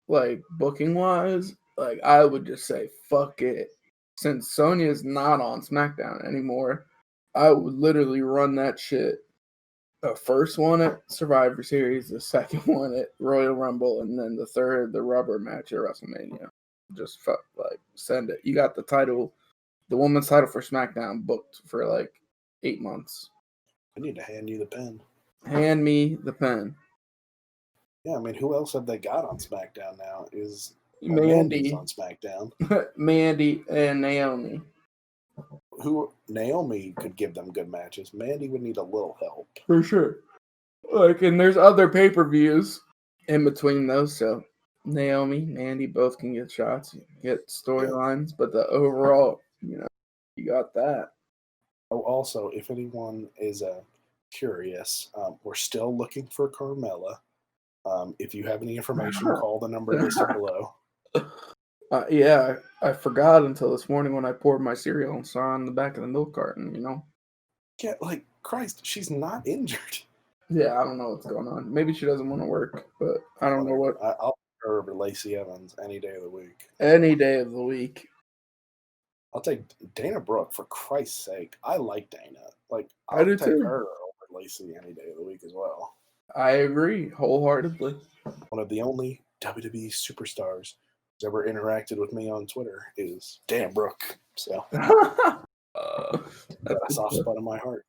like booking wise, like I would just say fuck it. Since Sonya's not on SmackDown anymore, I would literally run that shit. The first one at Survivor Series, the second one at Royal Rumble, and then the third, the rubber match at WrestleMania. Just send it. You got the title, the women's title for SmackDown booked for like 8 months. I need to hand you the pen. Hand me the pen. Yeah, I mean, who else have they got on SmackDown now? Is Mandy on SmackDown? Mandy and Naomi. Naomi could give them good matches. Mandy would need a little help. For sure. Like, and there's other pay-per-views in between those, so Naomi, Mandy both can get shots, get storylines, but the overall, you got that. Oh, also, if anyone is curious, we're still looking for Carmella. If you have any information, call the number listed below. Yeah, I forgot until this morning when I poured my cereal and saw on the back of the milk carton, Yeah, like, Christ, she's not injured. Yeah, I don't know what's going on. Maybe she doesn't want to work, but I don't know what. I'll take her over Lacey Evans any day of the week. Any day of the week. I'll take Dana Brooke, for Christ's sake. I like Dana. Like, I do take too. her over Lacey any day of the week as well. I agree wholeheartedly. One of the only WWE superstars who's ever interacted with me on Twitter is Dana Brooke. So got a soft spot in my heart.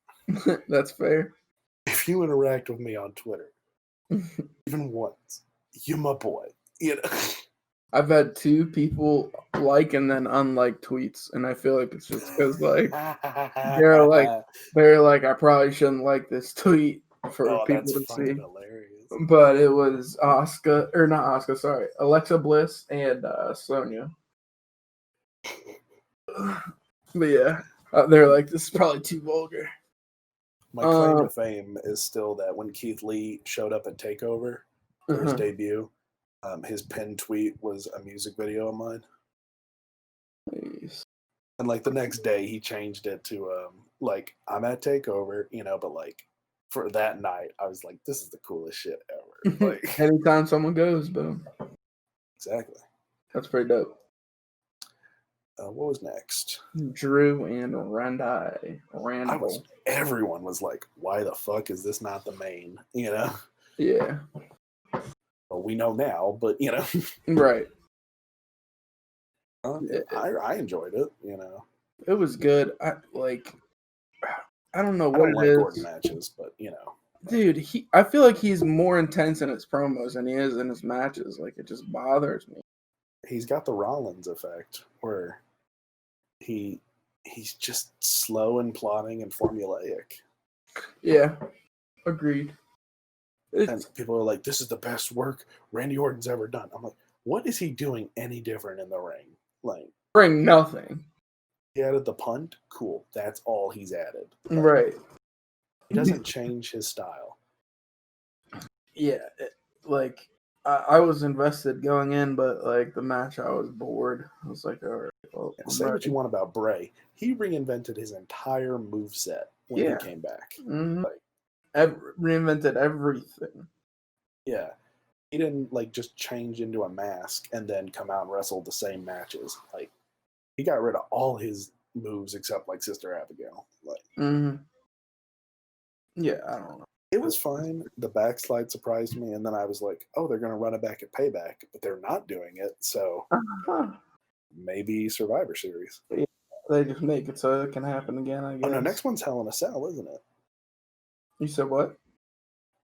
That's fair. If you interact with me on Twitter, even once, you're my boy. I've had 2 people like and then unlike tweets, and I feel like it's just because like they're like I probably shouldn't like this tweet for people to see. Hilarious. But it was Alexa Bliss and Sonya. But yeah, they're like, this is probably too vulgar. My claim to fame is still that when Keith Lee showed up at TakeOver for his debut, his pinned tweet was a music video of mine. Nice. And like the next day, he changed it to like, I'm at TakeOver, you know, but like for that night, I was like, this is the coolest shit ever. Like, anytime someone goes, boom. Exactly. That's pretty dope. What was next? Drew and Randall. Everyone was like, why the fuck is this not the main? You know? Yeah. Well, we know now, but you know. Right. I enjoyed it, you know. It was good. I don't know what I don't like Orton matches, but you know. Dude, I feel like he's more intense in his promos than he is in his matches. Like, it just bothers me. He's got the Rollins effect where he's just slow and plotting and formulaic. Yeah. Agreed. And people are like, this is the best work Randy Orton's ever done. I'm like, what is he doing any different in the ring? Like, bring nothing. He added the punt. Cool. That's all he's added. Right. He doesn't change his style. Yeah. I was invested going in, but like the match, I was bored. I was like, all right. Well, say what you want about Bray. He reinvented his entire moveset when he came back. Mm-hmm. Like, reinvented everything. Yeah. He didn't like just change into a mask and then come out and wrestle the same matches. Like, he got rid of all his moves except like Sister Abigail. Like, yeah, I don't know. It was fine. The backslide surprised me, and then I was like, "Oh, they're going to run it back at Payback," but they're not doing it. So maybe Survivor Series. Yeah, they just make it so it can happen again. I guess. Oh no, next one's Hell in a Cell, isn't it? You said what?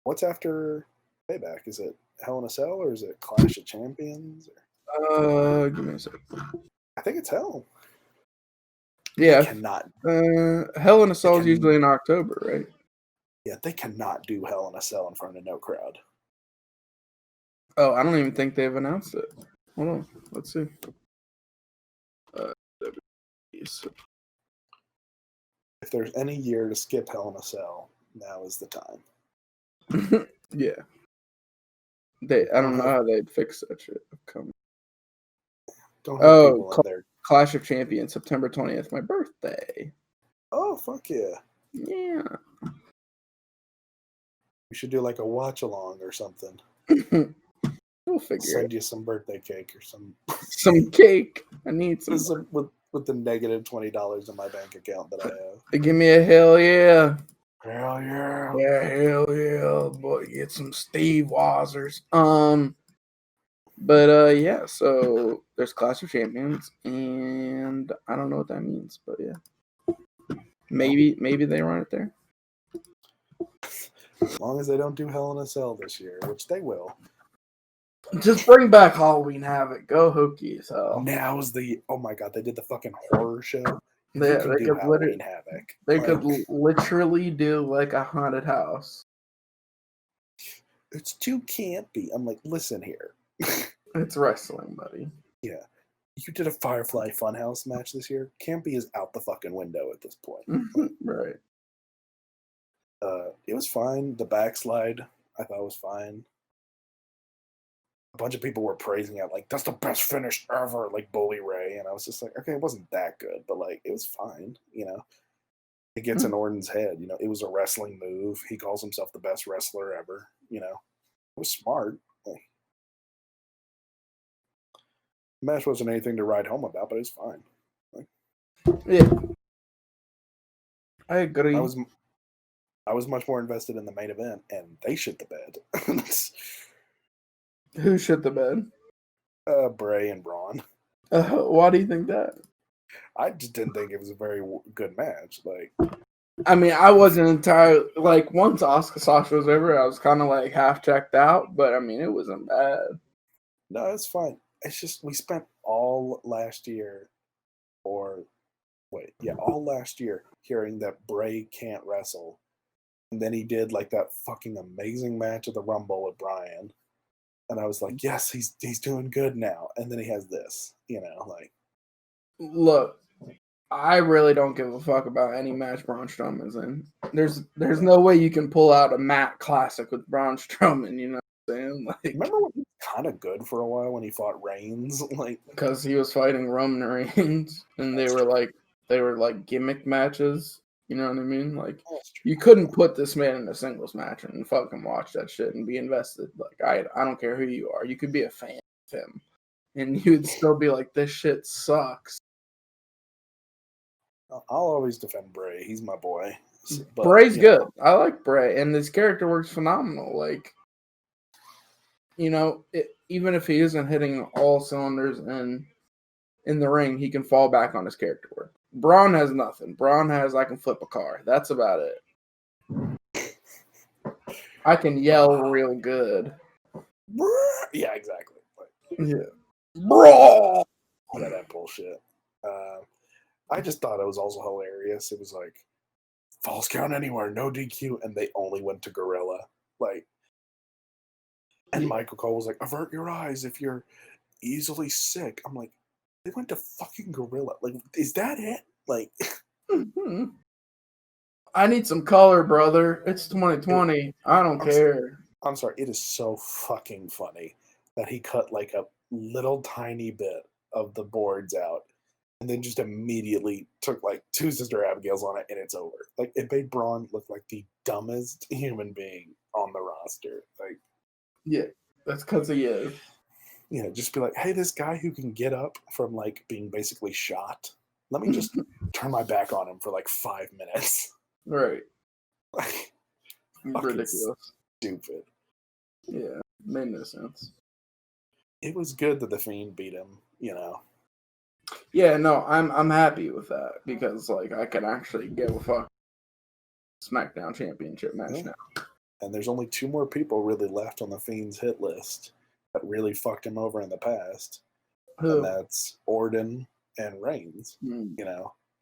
What's after Payback? Is it Hell in a Cell or is it Clash of Champions? Give me a second. I think it's Hell. Yeah. They cannot. Hell in a Cell is usually in October, right? Yeah, they cannot do Hell in a Cell in front of no crowd. Oh, I don't even think they've announced it. Hold on, let's see. If there's any year to skip Hell in a Cell, now is the time. Yeah. I don't know how they'd fix that shit. Don't have people in there. Clash of Champions, September 20th, my birthday. Oh, fuck yeah. Yeah. We should do like a watch along or something. We'll figure Send you some birthday cake or some cake. I need some with the negative $20 in my bank account that I have. Give me a hell yeah. Hell yeah. Yeah, hell yeah. Boy, get some Steve Wazers. But yeah, so there's Clash of Champions, and I don't know what that means, but yeah. Maybe they run it there. As long as they don't do Hell in a Cell this year, which they will. Just bring back Halloween Havoc. Go Hokies. Now's oh my god, they did the fucking horror show. They could do Halloween Havoc. They could literally do like a haunted house. It's too campy. I'm like, listen here. It's wrestling, buddy. Yeah. You did a Firefly Funhouse match this year. Campy is out the fucking window at this point. Right. It was fine. The backslide, I thought was fine. A bunch of people were praising it, like, that's the best finish ever, like Bully Ray. And I was just like, okay, it wasn't that good, but like, it was fine, you know. It gets in Orton's head, you know. It was a wrestling move. He calls himself the best wrestler ever, you know. It was smart. Like, the match wasn't anything to write home about, but it was fine. Like, yeah. I agree. I was much more invested in the main event, and they shit the bed. Who shit the bed? Bray and Braun. Why do you think that? I just didn't think it was a very good match. Like, I mean, I wasn't entirely like once Asuka Sasha was over, I was kind of like half checked out, but I mean, it wasn't bad. No, it's fine. It's just we spent all last year, all last year hearing that Bray can't wrestle, And then he did like that fucking amazing match at the Rumble with Bryan. And I was like, yes, he's doing good now. And then he has this, like. Look, I really don't give a fuck about any match Braun Strowman's in. There's no way you can pull out a Matt classic with Braun Strowman, you know what I'm saying? Like, remember when he was kind of good for a while when he fought Reigns? Like, because he was fighting Roman Reigns, and they were like gimmick matches. You know what I mean? Like, you couldn't put this man in a singles match and fucking watch that shit and be invested. Like, I don't care who you are. You could be a fan of him, and you'd still be like, this shit sucks. I'll always defend Bray. He's my boy. But, Bray's good. I like Bray, and his character works phenomenal. Like, even if he isn't hitting all cylinders in the ring, he can fall back on his character work. Braun has nothing. Braun has, I can flip a car. That's about it. I can yell real good. Yeah, exactly. Yeah. Brawl! All that bullshit. I just thought it was also hilarious. It was like, Falls Count Anywhere, no DQ, and they only went to Gorilla. Like, and Michael Cole was like, avert your eyes if you're easily sick. I'm like, they went to fucking Gorilla. Like, is that it? Like, I need some color, brother. It's 2020. I don't care. I'm sorry. It is so fucking funny that he cut like a little tiny bit of the boards out and then just immediately took like 2 Sister Abigails on it and it's over. Like, it made Braun look like the dumbest human being on the roster. Like, yeah, that's because he is. Just be like, hey, this guy who can get up from like being basically shot, let me just turn my back on him for like 5 minutes. Right. Ridiculous. Stupid. Yeah, made no sense. It was good that the Fiend beat him, Yeah, no, I'm happy with that because like I can actually give a fuck SmackDown Championship match now. And there's only 2 more people really left on the Fiend's hit list that really fucked him over in the past. Who? And that's Orton and Reigns.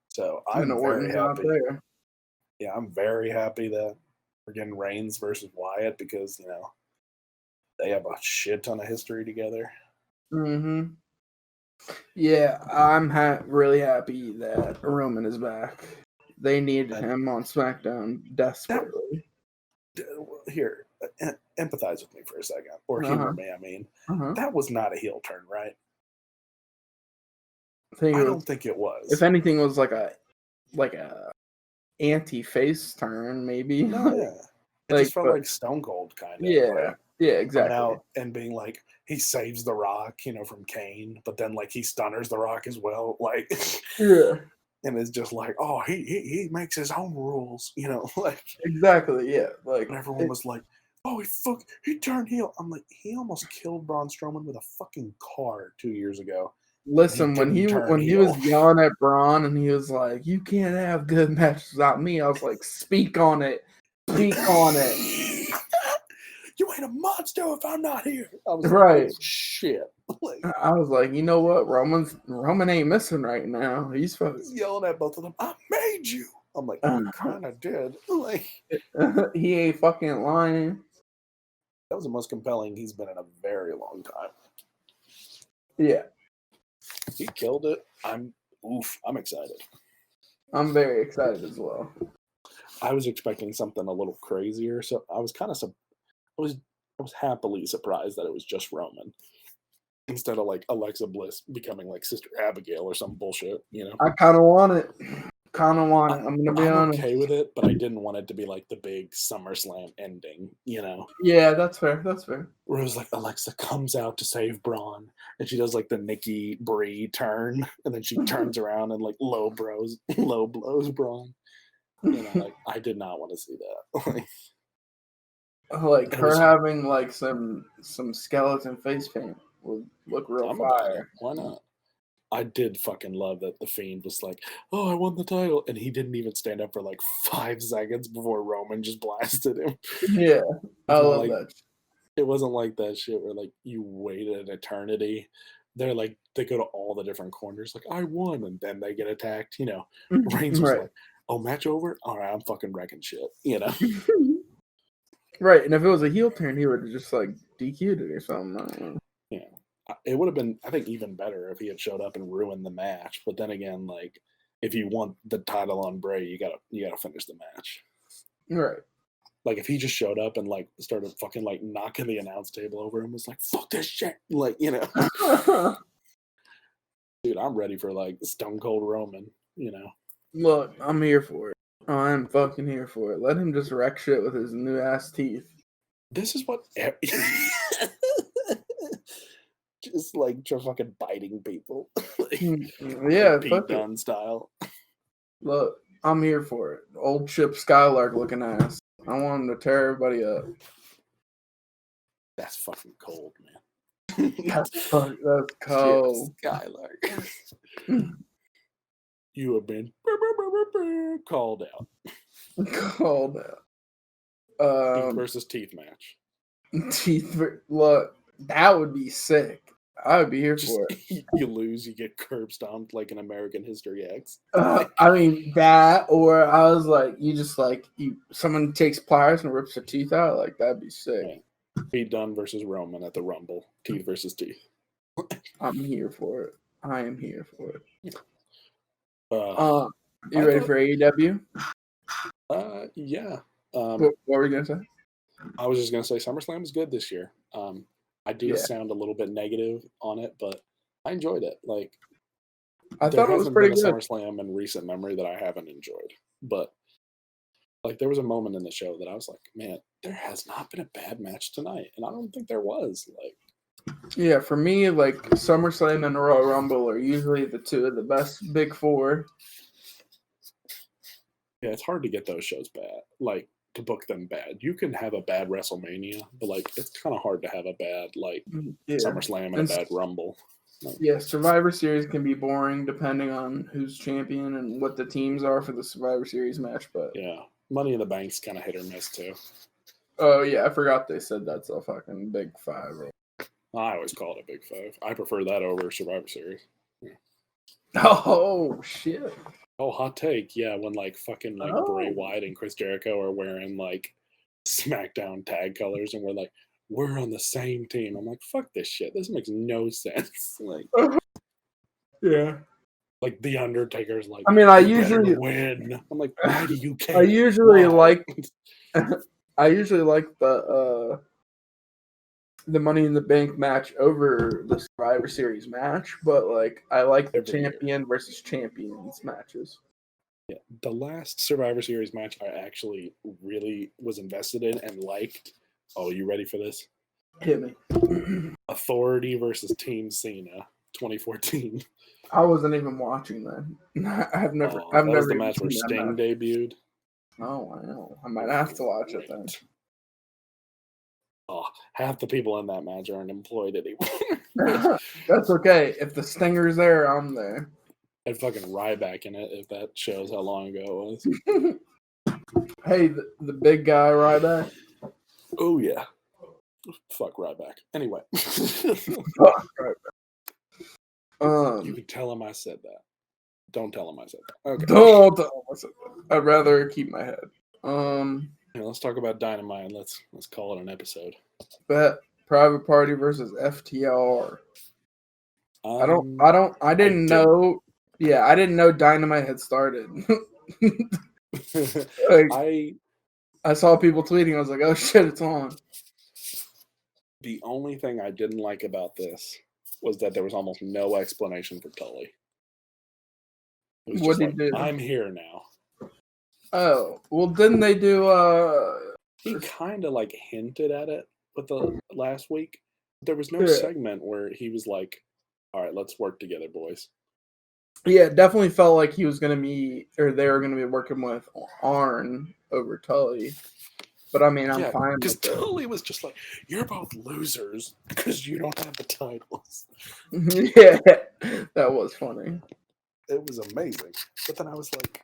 So I'm very Orton's happy. not there. Yeah, I'm very happy that we're getting Reigns versus Wyatt because, they have a shit ton of history together. Mm-hmm. Yeah, I'm really happy that Roman is back. They need him on SmackDown desperately. Here, empathize with me for a second, or humor me. I mean, that was not a heel turn, right? I don't think it was. If anything, it was like a anti-face turn, maybe. No, yeah. It just felt like Stone Cold kind of. Yeah, like, yeah, exactly. Coming out and being like, he saves The Rock, from Kane, but then like he stunners The Rock as well, like. Yeah. And it's just like, oh, he makes his own rules, like. Exactly, yeah. Like, and everyone was like, oh, he turned heel. I'm like, he almost killed Braun Strowman with a fucking car 2 years ago. Listen, when he was yelling at Braun and he was like, you can't have good matches without me, I was like, speak on it. Speak on it. You ain't a monster if I'm not here. I was right. Like, shit. Like, I was like, you know what? Roman ain't missing right now. He's yelling at both of them. I made you. I'm like, you kind of did. Like, he ain't fucking lying. That was the most compelling he's been in a very long time. Yeah. He killed it. I'm excited. I'm very excited as well. I was expecting something a little crazier, so I was I was happily surprised that it was just Roman instead of like Alexa Bliss becoming like Sister Abigail or some bullshit. I kind of want it. I'm gonna be honest. Okay with it, but I didn't want it to be like the big SummerSlam ending. Yeah, that's fair. Where it was like Alexa comes out to save Braun, and she does like the Nikki Brie turn, and then she turns around and like low blows Braun. Like I did not want to see that. Like her having like some skeleton face paint would look real fire. Why not? I did fucking love that the Fiend was like, oh, I won the title. And he didn't even stand up for like 5 seconds before Roman just blasted him. Yeah, I love that. It wasn't like that shit where like you waited an eternity. They're like, they go to all the different corners, like, I won. And then they get attacked. Reigns was like, Oh, match over? All right, I'm fucking wrecking shit. You know? Right, and if it was a heel turn, he would have just like DQ'd it or something. I don't know. Yeah. It would have been, I think, even better if he had showed up and ruined the match. But then again, like, if you want the title on Bray, you gotta finish the match. Right. Like, if he just showed up and like started fucking like knocking the announce table over and was like, "Fuck this shit," like, you know, dude, I'm ready for like Stone Cold Roman. You know, Look, I'm here for it. I'm fucking here for it. Let him just wreck shit with his new ass teeth. this is what. Just like fucking biting people, like, Yeah, Pete fuck it. Dunne style. Look, I'm here for it. Old Chip Skylark looking ass. I want him to tear everybody up. That's fucking cold, man. That's Chip cold. Skylark. You have been called out. Called out. Teeth versus teeth match. Look, that would be sick. I would be here Just, for it. you lose, you get curb stomped like an American History X. I mean that, or I was like, you just like someone takes pliers and rips their teeth out. Like that'd be sick. Yeah. Pete Dunne versus Roman at the Rumble. Teeth versus teeth. I'm here for it. I am here for it. You I ready thought- for AEW? Yeah. What were you gonna say? I was just gonna say SummerSlam was good this year. I do Yeah. sound a little bit negative on it, but I enjoyed it. Like, I there thought it was hasn't pretty been a good. SummerSlam in recent memory that I haven't enjoyed. But like, there was a moment in the show that I was like, man, there has not been a bad match tonight, and I don't think there was. Like, Yeah, for me, like SummerSlam and Royal Rumble are usually the two of the best big four. yeah, it's hard to get those shows bad. Like, to book them bad. You can have a bad WrestleMania, but like, it's kind of hard to have a bad like Yeah. SummerSlam and a bad Rumble. Like, Yeah, Survivor Series can be boring depending on who's champion and what the teams are for the Survivor Series match. But yeah, Money in the Bank's kind of hit or miss too. oh yeah, I forgot they said that's a fucking big five. I always call it a big five. I prefer that over Survivor Series. Oh shit! Oh, hot take. Yeah, when like fucking like Bray Oh. Wyatt and Chris Jericho are wearing like SmackDown tag colors, and we're like, we're on the same team. I'm like, fuck this shit. This makes no sense. Like, Yeah. like the Undertaker's like, I mean, I "You better usually win." I'm like, why do you care? I usually Why? like I usually like the Money in the Bank match over the Survivor Series match, but like I like the Every year. champion versus champions matches. Yeah, the last Survivor Series match I actually really was invested in and liked. Oh, you ready for this? Hit me. Authority versus Team Cena, 2014. I wasn't even watching that. I've never That was the even match where seen that Sting match. debuted. Oh wow. I might have to watch it then. Oh, half the people in that match aren't employed anymore. That's okay. If the Stinger's there, I'm there. And fucking Ryback in it, if that shows how long ago it was. Hey, the big guy Ryback. Oh yeah. Fuck Ryback. Anyway. Fuck Ryback. You can tell him I said that. Don't tell him I said that. Okay. Don't tell him I said that. I'd rather keep my head. Yeah, let's talk about Dynamite and let's call it an episode. Bet Private Party versus FTR. I didn't know. Yeah, I didn't know Dynamite had started. Like, I saw people tweeting. I was like, "Oh shit, it's on." The only thing I didn't like about this was that there was almost no explanation for Tully. It was What just did like, he do? I'm here now. Oh, well, didn't they do? He kind of like hinted at it with the last week. There was no Yeah. segment where he was like, "All right, let's work together, boys." Yeah, it definitely felt like he was gonna be, or they were gonna be working with Arn over Tully. But I mean, I'm fine because with it. Tully was just like, "You're both losers because you don't have the titles." Yeah, that was funny. It was amazing. But then I was like,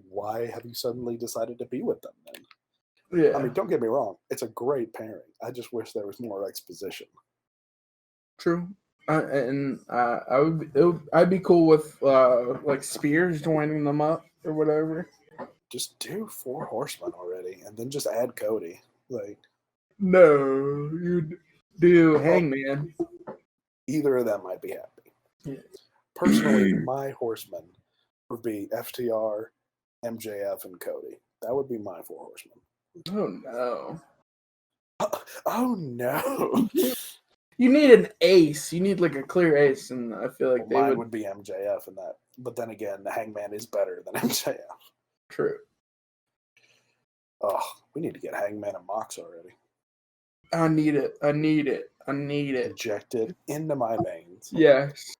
why have you suddenly decided to be with them then? Yeah, I mean, don't get me wrong. It's a great pairing. I just wish there was more exposition. true. I'd be cool with like Spears joining them up. or whatever. Just do 4 horsemen already, and then just add Cody. Like, No, you do Hangman. either of them I'd be happy. Yeah. Personally, my horsemen would be FTR, MJF, and Cody. That would be my 4 horsemen. Oh no. Oh no. You need an ace. You need like a clear ace, and I feel like Well, mine would be MJF in that. But then again, the Hangman is better than MJF. True. Oh, we need to get Hangman and Mox already. I need it. I need it. I need it. Injected into my veins. Yes.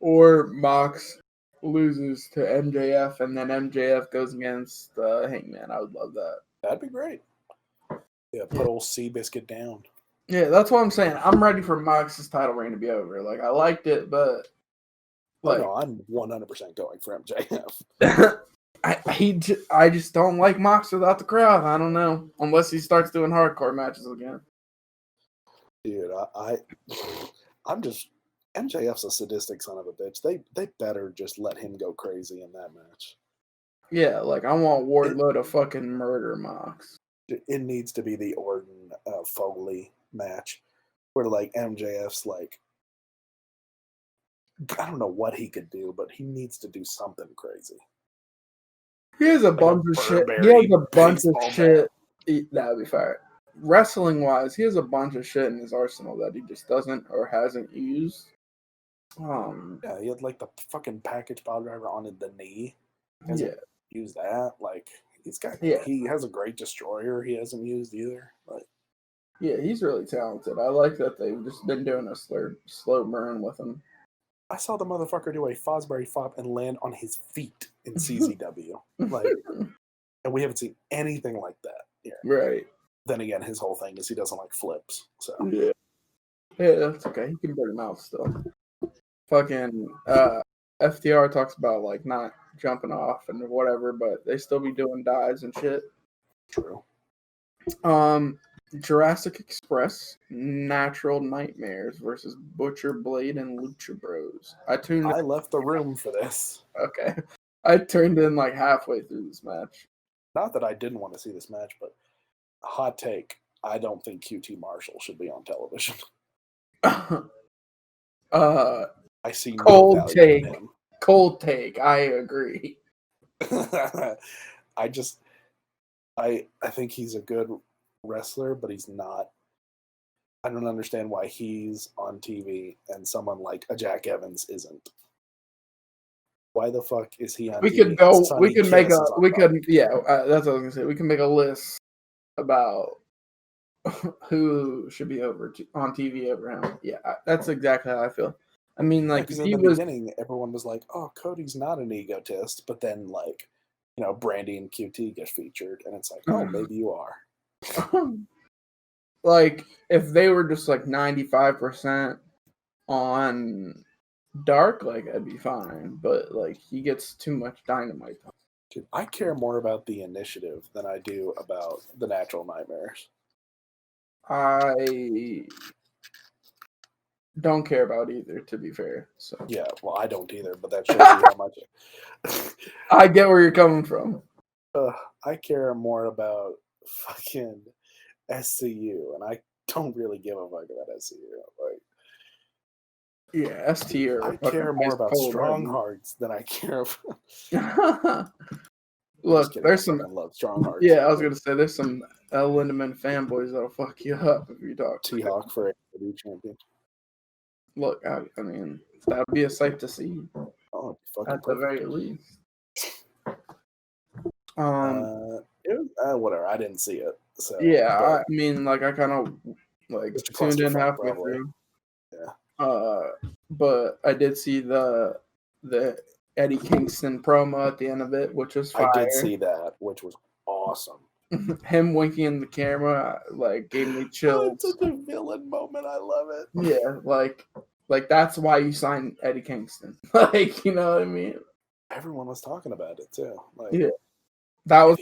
Or Mox loses to MJF, and then MJF goes against Hangman. I would love that. That'd be great. Yeah, put old Seabiscuit down. Yeah, that's what I'm saying. I'm ready for Mox's title reign to be over. Like, I liked it, but like, no, I'm 100% going for MJF. I just don't like Mox without the crowd. I don't know, unless he starts doing hardcore matches again. Dude, I'm just MJF's a sadistic son of a bitch. They better just let him go crazy in that match. Yeah, like I want Wardlow to fucking murder Mox. It needs to be the Orton Foley match, where like MJF's like, I don't know what he could do, but he needs to do something crazy. He has a bunch of shit. He has a bunch of shit. That would be fire. Wrestling wise, he has a bunch of shit in his arsenal that he just doesn't or hasn't used. Yeah, he had like the fucking package pile driver on the knee. Yeah, use that. Like he's got. Yeah. He has a great destroyer. He hasn't used either. Like, yeah, he's really talented. I like that they've just been doing a slow burn with him. I saw the motherfucker do a Fosbury Flop and land on his feet in CZW. Like, and we haven't seen anything like that here. Right. Then again, his whole thing is he doesn't like flips. So Yeah, that's okay. He can burn him out still. Fucking FTR talks about like not jumping off and whatever, but they still be doing dives and shit. True. Jurassic Express, Natural Nightmares versus Butcher Blade and Lucha Bros. I left the room for this. Okay. I turned in like halfway through this match. Not that I didn't want to see this match, but hot take, I don't think QT Marshall should be on television. I see no cold take. In him. Cold take. I agree. I think he's a good wrestler, but he's not. I don't understand why he's on TV and someone like a Jack Evans isn't. Why the fuck is he on TV? That's what I was gonna say. We can make a list about who should be on TV over him. Yeah, that's exactly how I feel. I mean, like, in the beginning, everyone was like, "Oh, Cody's not an egotist," but then, like, Brandy and QT get featured, and it's like, "Oh, maybe you are." Like, if they were just like 95% on Dark, like, I'd be fine. But like, he gets too much Dynamite. Dude, I care more about the Initiative than I do about the Natural Nightmares. I don't care about either, to be fair. So yeah, well, I don't either, but that shows you how much. I get where you're coming from. I care more about fucking SCU, and I don't really give a fuck about SCU. Like, yeah, ST. I care more about Strong Hearts than I care about. Look, there's some love Strong Hearts. Yeah, I was gonna say there's some El Lindemann fanboys that'll fuck you up if you talk. T-Hawk for AEW champion. Look, I mean, that'd be a sight to see. Oh, at the very least. Whatever. I didn't see it. So yeah, I mean, like, I kind of like tuned in halfway through. Yeah. But I did see the Eddie Kingston promo at the end of it, which was fire. I did see that, which was awesome. Him winking in the camera, like, gave me chills. It's such a villain moment. I love it. Yeah, like that's why you signed Eddie Kingston. Like, you know what I mean? Everyone was talking about it too. Like, yeah, that was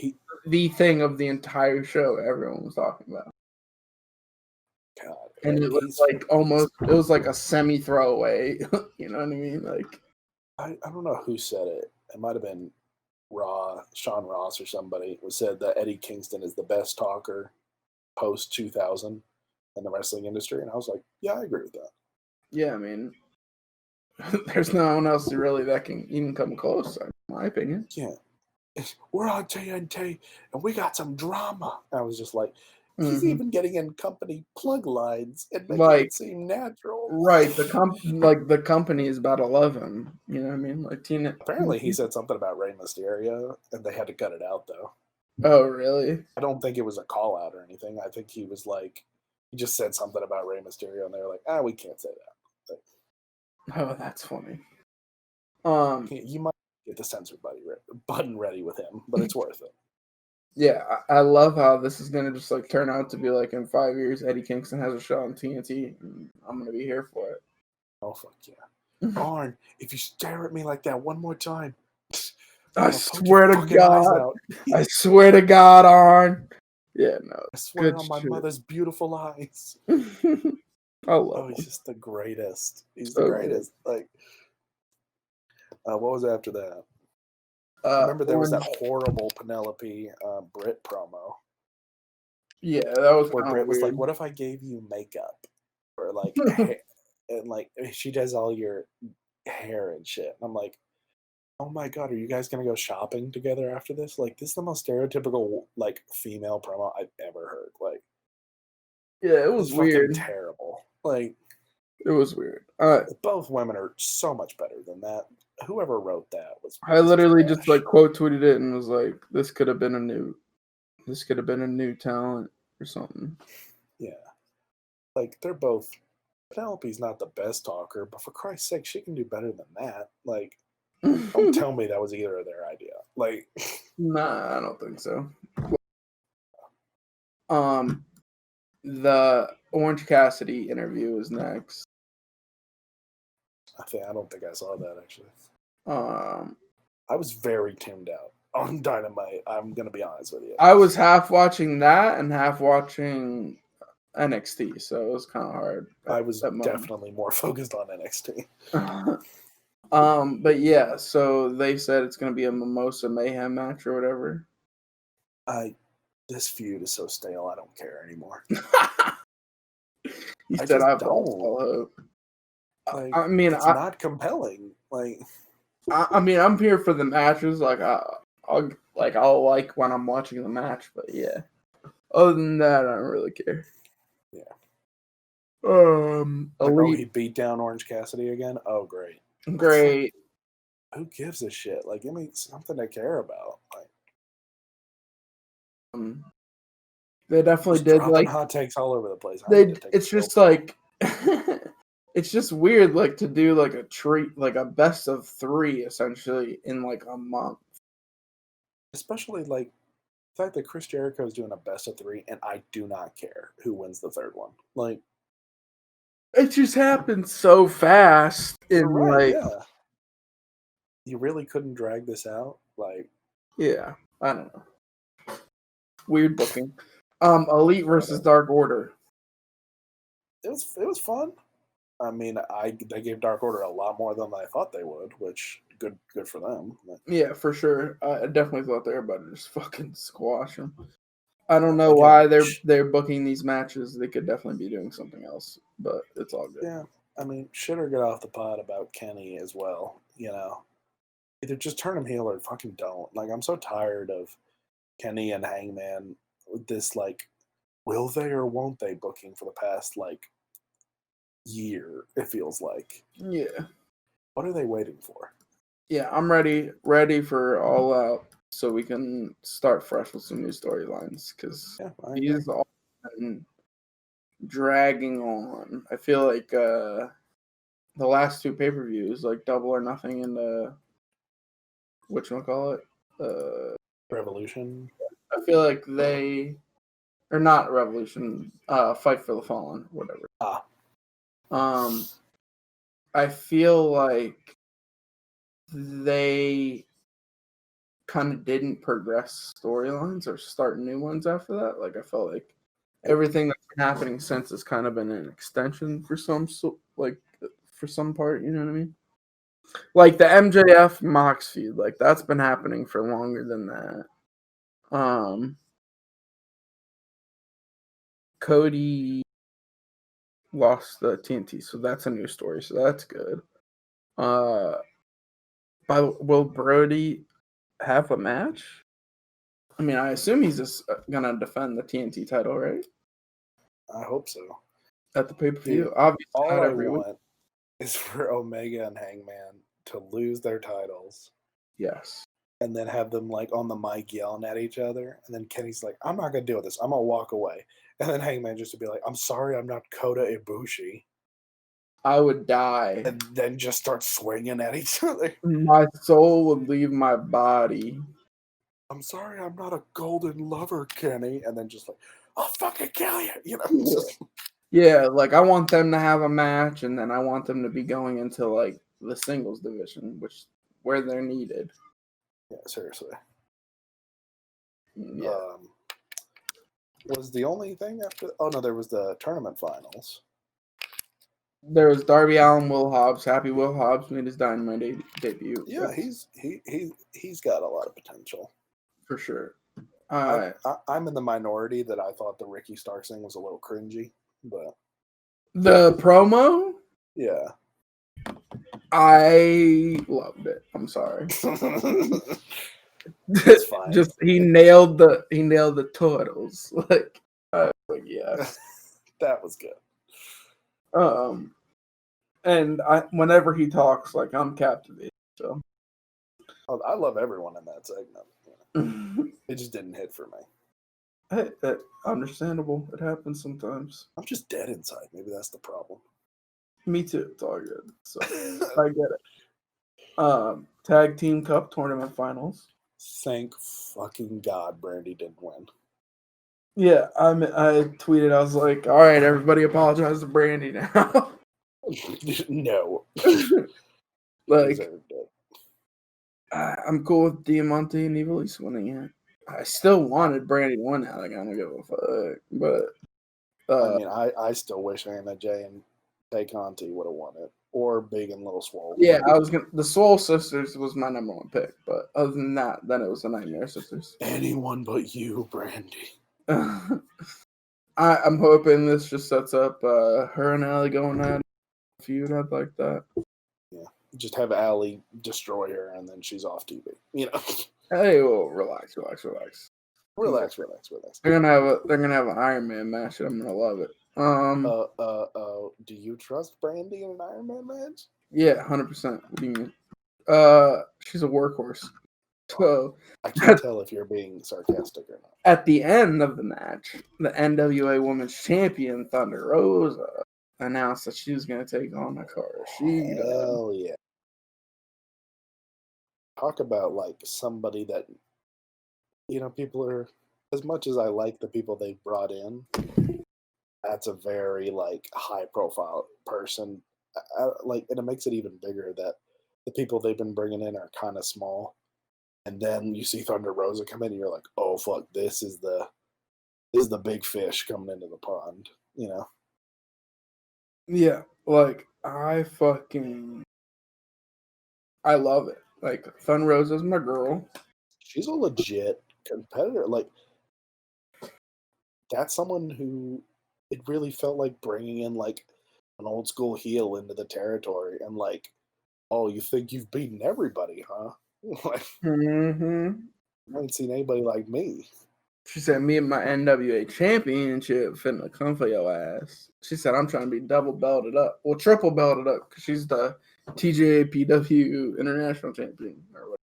the thing of the entire show. Everyone was talking about. God, and it was like it was like a semi throwaway. You know what I mean? Like, I don't know who said it. It might have been Sean Ross or somebody, said that Eddie Kingston is the best talker post 2000 in the wrestling industry, and I was like, yeah, I agree with that. Yeah, I mean, there's no one else really that can even come close, in my opinion. Yeah, we're on TNT and we got some drama. I was just like, he's even getting in company plug lines and making it seem natural. Right, the company is about 11. You know what I mean? Like Apparently, he said something about Rey Mysterio, and they had to cut it out though. Oh, really? I don't think it was a call out or anything. I think he was like, he just said something about Rey Mysterio, and they were like, we can't say that. Oh, that's funny. You might get the censor button ready with him, but it's worth it. Yeah, I love how this is gonna just like turn out to be like in 5 years, Eddie Kingston has a shot on TNT, and I'm gonna be here for it. Oh fuck yeah, Arn! If you stare at me like that one more time, I swear to God, I swear to God, Arn. Yeah, no, I swear on my mother's beautiful eyes. Oh, he's just the greatest. He's the greatest. Like, what was after that? Remember there was that horrible Penelope Britt promo. Yeah, that was where Britt was weird. like, "What if I gave you makeup or like and like she does all your hair and shit?" And I'm like, "Oh my god, are you guys gonna go shopping together after this? Like, this is the most stereotypical like female promo I've ever heard. Like, yeah, it was weird. Terrible. Like, it was weird. Both women are so much better than that. Whoever wrote that was. I literally just like quote tweeted it and was like, "This could have been a new talent or something." Yeah, like they're both. Penelope's not the best talker, but for Christ's sake, she can do better than that. Like, don't tell me that was either of their idea. Like, nah, I don't think so. The Orange Cassidy interview is next. I don't think I saw that actually. I was very tuned out on Dynamite. I'm gonna be honest with you. I was half watching that and half watching NXT, so it was kind of hard. I was definitely more focused on NXT. But yeah, so they said it's gonna be a Mimosa Mayhem match or whatever. This feud is so stale. I don't care anymore. He said, "I've lost all hope." Like, I mean, it's not compelling. Like, I mean, I'm here for the matches. Like, I'll like when I'm watching the match, but yeah. Other than that, I don't really care. Yeah. Elite. He beat down Orange Cassidy again. Oh, great. Great. Who gives a shit? Like, give me something to care about. Like, they definitely did like hot takes all over the place. It's just like it's just weird, like to do like a treat, like a best of 3 essentially in like a month. Especially like the fact that Chris Jericho is doing a best of 3, and I do not care who wins the third one. Like, it just happened so fast. Yeah. You really couldn't drag this out. Like, yeah, I don't know. Weird booking. Elite versus Dark Order. It was fun. I mean, they gave Dark Order a lot more than I thought they would, which good for them. Yeah, for sure. I definitely thought they were about to just fucking squash them. I don't know why they're booking these matches. They could definitely be doing something else, but it's all good. Yeah, I mean, shit or get off the pot about Kenny as well. You know, either just turn him heel or fucking don't. Like, I'm so tired of Kenny and Hangman with this like, will they or won't they booking for the past like year. It feels like. Yeah. What are they waiting for? Yeah, I'm ready for All Out, so we can start fresh with some new storylines because these all been dragging on. I feel like the last 2 pay-per-views, like Double or Nothing and whatchamacallit? Revolution. I feel like they or not Revolution, Fight for the Fallen, whatever. I feel like they kind of didn't progress storylines or start new ones after that. Like, I felt like everything that's been happening since has kind of been an extension for some part. You know what I mean? Like the MJF Mox feud, like that's been happening for longer than that. Cody lost the TNT, so that's a new story. So that's good. Will Brody have a match? I mean, I assume he's just gonna defend the TNT title, right? I hope so. At the pay-per-view. Dude, Obviously, all not I every week. want is for Omega and Hangman to lose their titles Yes. and then have them like on the mic yelling at each other. And then Kenny's like, I'm not gonna deal with this. I'm gonna walk away. And then Hangman just to be like, I'm sorry, I'm not Kota Ibushi. I would die. And then just start swinging at each other. My soul would leave my body. I'm sorry, I'm not a golden lover, Kenny. And then just like, I'll fucking kill you. You know? Just, Yeah, like I want them to have a match, and then I want them to be going into like the singles division, where they're needed. yeah, seriously. Yeah. Was the only thing after? Oh no, there was the tournament finals. There was Darby Allin, Will Hobbs. Happy Will Hobbs made his Dynamite debut. Yeah, he's got a lot of potential for sure. I'm in the minority that I thought the Ricky Starks thing was a little cringy, but the promo, yeah, I loved it. I'm sorry. It's fine. Just he nailed the turtles. Like I was like, yeah, that was good. And whenever he talks, like I'm captivated. So I love everyone in that segment. It just didn't hit for me. Hey, understandable. It happens sometimes. I'm just dead inside. Maybe that's the problem. Me too. It's all good. So I get it. Tag Team Cup tournament finals. Thank fucking God Brandy didn't win. Yeah, I tweeted. I was like, "All right, everybody, apologize to Brandy now." No. Like, I'm cool with Diamante and Ivelisse winning it. I still wanted Brandy to win it. Like, I don't give a fuck. But I mean, I still wish Anna Jay and Tay Conti would have won it, or Big and Little Swole. Yeah, the Swole Sisters was my number one pick, but other than that, then it was the Nightmare Sisters. Anyone but you, Brandy. I'm hoping this just sets up her and Allie going at a feud. I'd like that. Yeah, just have Allie destroy her, and then she's off TV. You know. Hey, well, relax. They're gonna have an Iron Man match, and I'm gonna love it. Do you trust Brandy in an Iron Man match? Yeah, 100%. What do you mean? She's a workhorse. So I can't tell if you're being sarcastic or not. At the end of the match, the NWA Women's Champion Thunder Rosa announced that she was going to take on Hikaru Shida. Hell yeah! Talk about like somebody that people are. As much as I like the people they brought in, that's a very like high profile person. And it makes it even bigger that the people they've been bringing in are kind of small. And then you see Thunder Rosa come in, and you're like, "Oh fuck, this is the big fish coming into the pond," you know? Yeah, like I love it. Like Thunder Rosa's my girl. She's a legit competitor. Like that's someone who it really felt like bringing in like an old school heel into the territory, and like, oh, you think you've beaten everybody, huh? Like, I haven't seen anybody like me. She said, me and my NWA championship finna come for your ass. She said, I'm trying to be double belted up. Well, triple belted up, because she's the TJPW International Champion. Or whatever.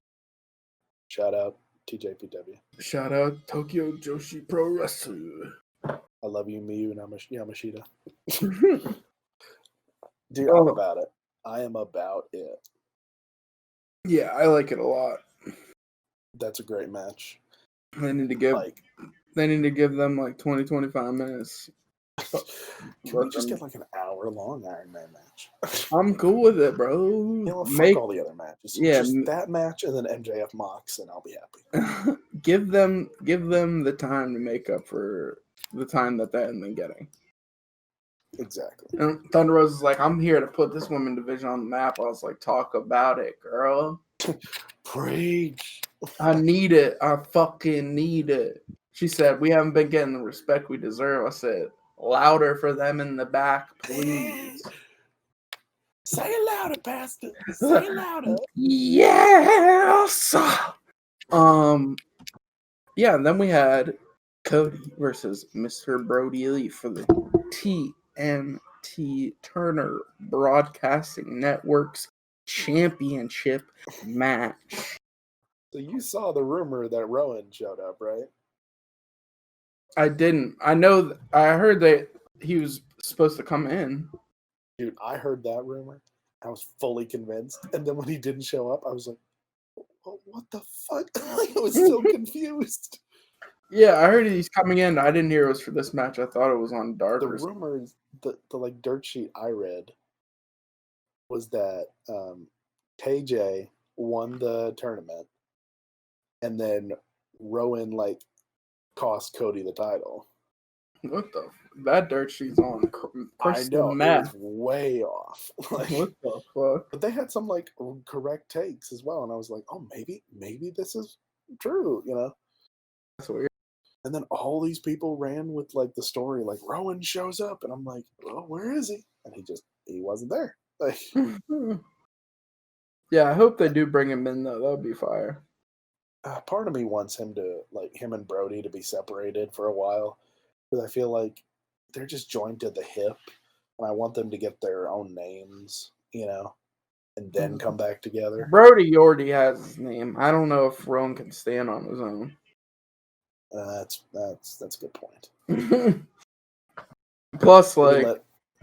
Shout out TJPW. Shout out Tokyo Joshi Pro Wrestling. I love you, Miyu Yamashita. Dude, I'm about it. I am about it. Yeah, I like it a lot. That's a great match. They need to give them like 20, 25 minutes. Can we just get like an hour-long Iron Man match? I'm cool with it, bro. Fuck all the other matches. Yeah, just that match and then MJF Mox, and I'll be happy. give them the time to make up for the time that they haven't been getting. Exactly. And Thunder Rosa is like, I'm here to put this women division on the map. I was like, talk about it, girl. Preach. I need it. I fucking need it. She said, we haven't been getting the respect we deserve. I said, louder for them in the back, please. Say it louder, Pastor. Say it louder. Yes. Yeah, and then we had Cody versus Mr. Brody Lee for the TNT Turner Broadcasting Network's championship match. So you saw the rumor that Rowan showed up, right? I didn't. I heard that he was supposed to come in. Dude, I heard that rumor. I was fully convinced. And then when he didn't show up, I was like, what the fuck? I was so confused. Yeah, I heard he's coming in. I didn't hear it was for this match. I thought it was on Dark. The rumors, the like dirt sheet I read was that KJ won the tournament, and then Rowan like cost Cody the title. What the? That dirt sheet's on. I know it was way off. Like, what the fuck? But they had some like correct takes as well, and I was like, oh, maybe this is true, you know. That's weird. And then all these people ran with like the story, like Rowan shows up, and I'm like, well, where is he? And he wasn't there. Like, yeah, I hope they do bring him in though. That would be fire. Part of me wants him and Brody to be separated for a while, because I feel like they're just joined at the hip, and I want them to get their own names, you know, and then come back together. Brody already has his name. I don't know if Rowan can stand on his own. That's a good point. Plus, like,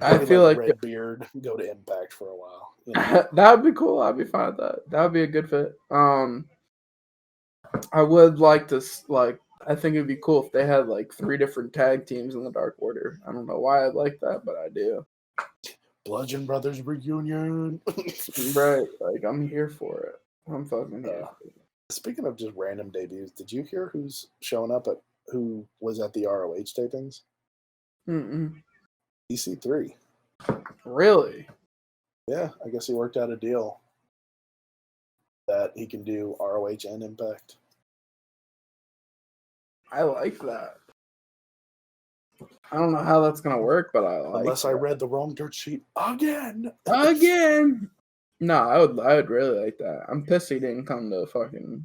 I feel like Redbeard go to Impact for a while. You know? That would be cool. I'd be fine with that. That would be a good fit. I would like to I think it'd be cool if they had like 3 different tag teams in the Dark Order. I don't know why I'd like that, but I do. Bludgeon Brothers reunion. Right. Like, I'm here for it. I'm fucking here for it. Speaking of just random debuts, did you hear who's showing up who was at the ROH tapings? EC3. Really? Yeah, I guess he worked out a deal that he can do ROH and Impact. I like that. I don't know how that's gonna work, but I like. Unless I read the wrong dirt sheet again. Again. No, I would really like that. I'm pissed he didn't come to fucking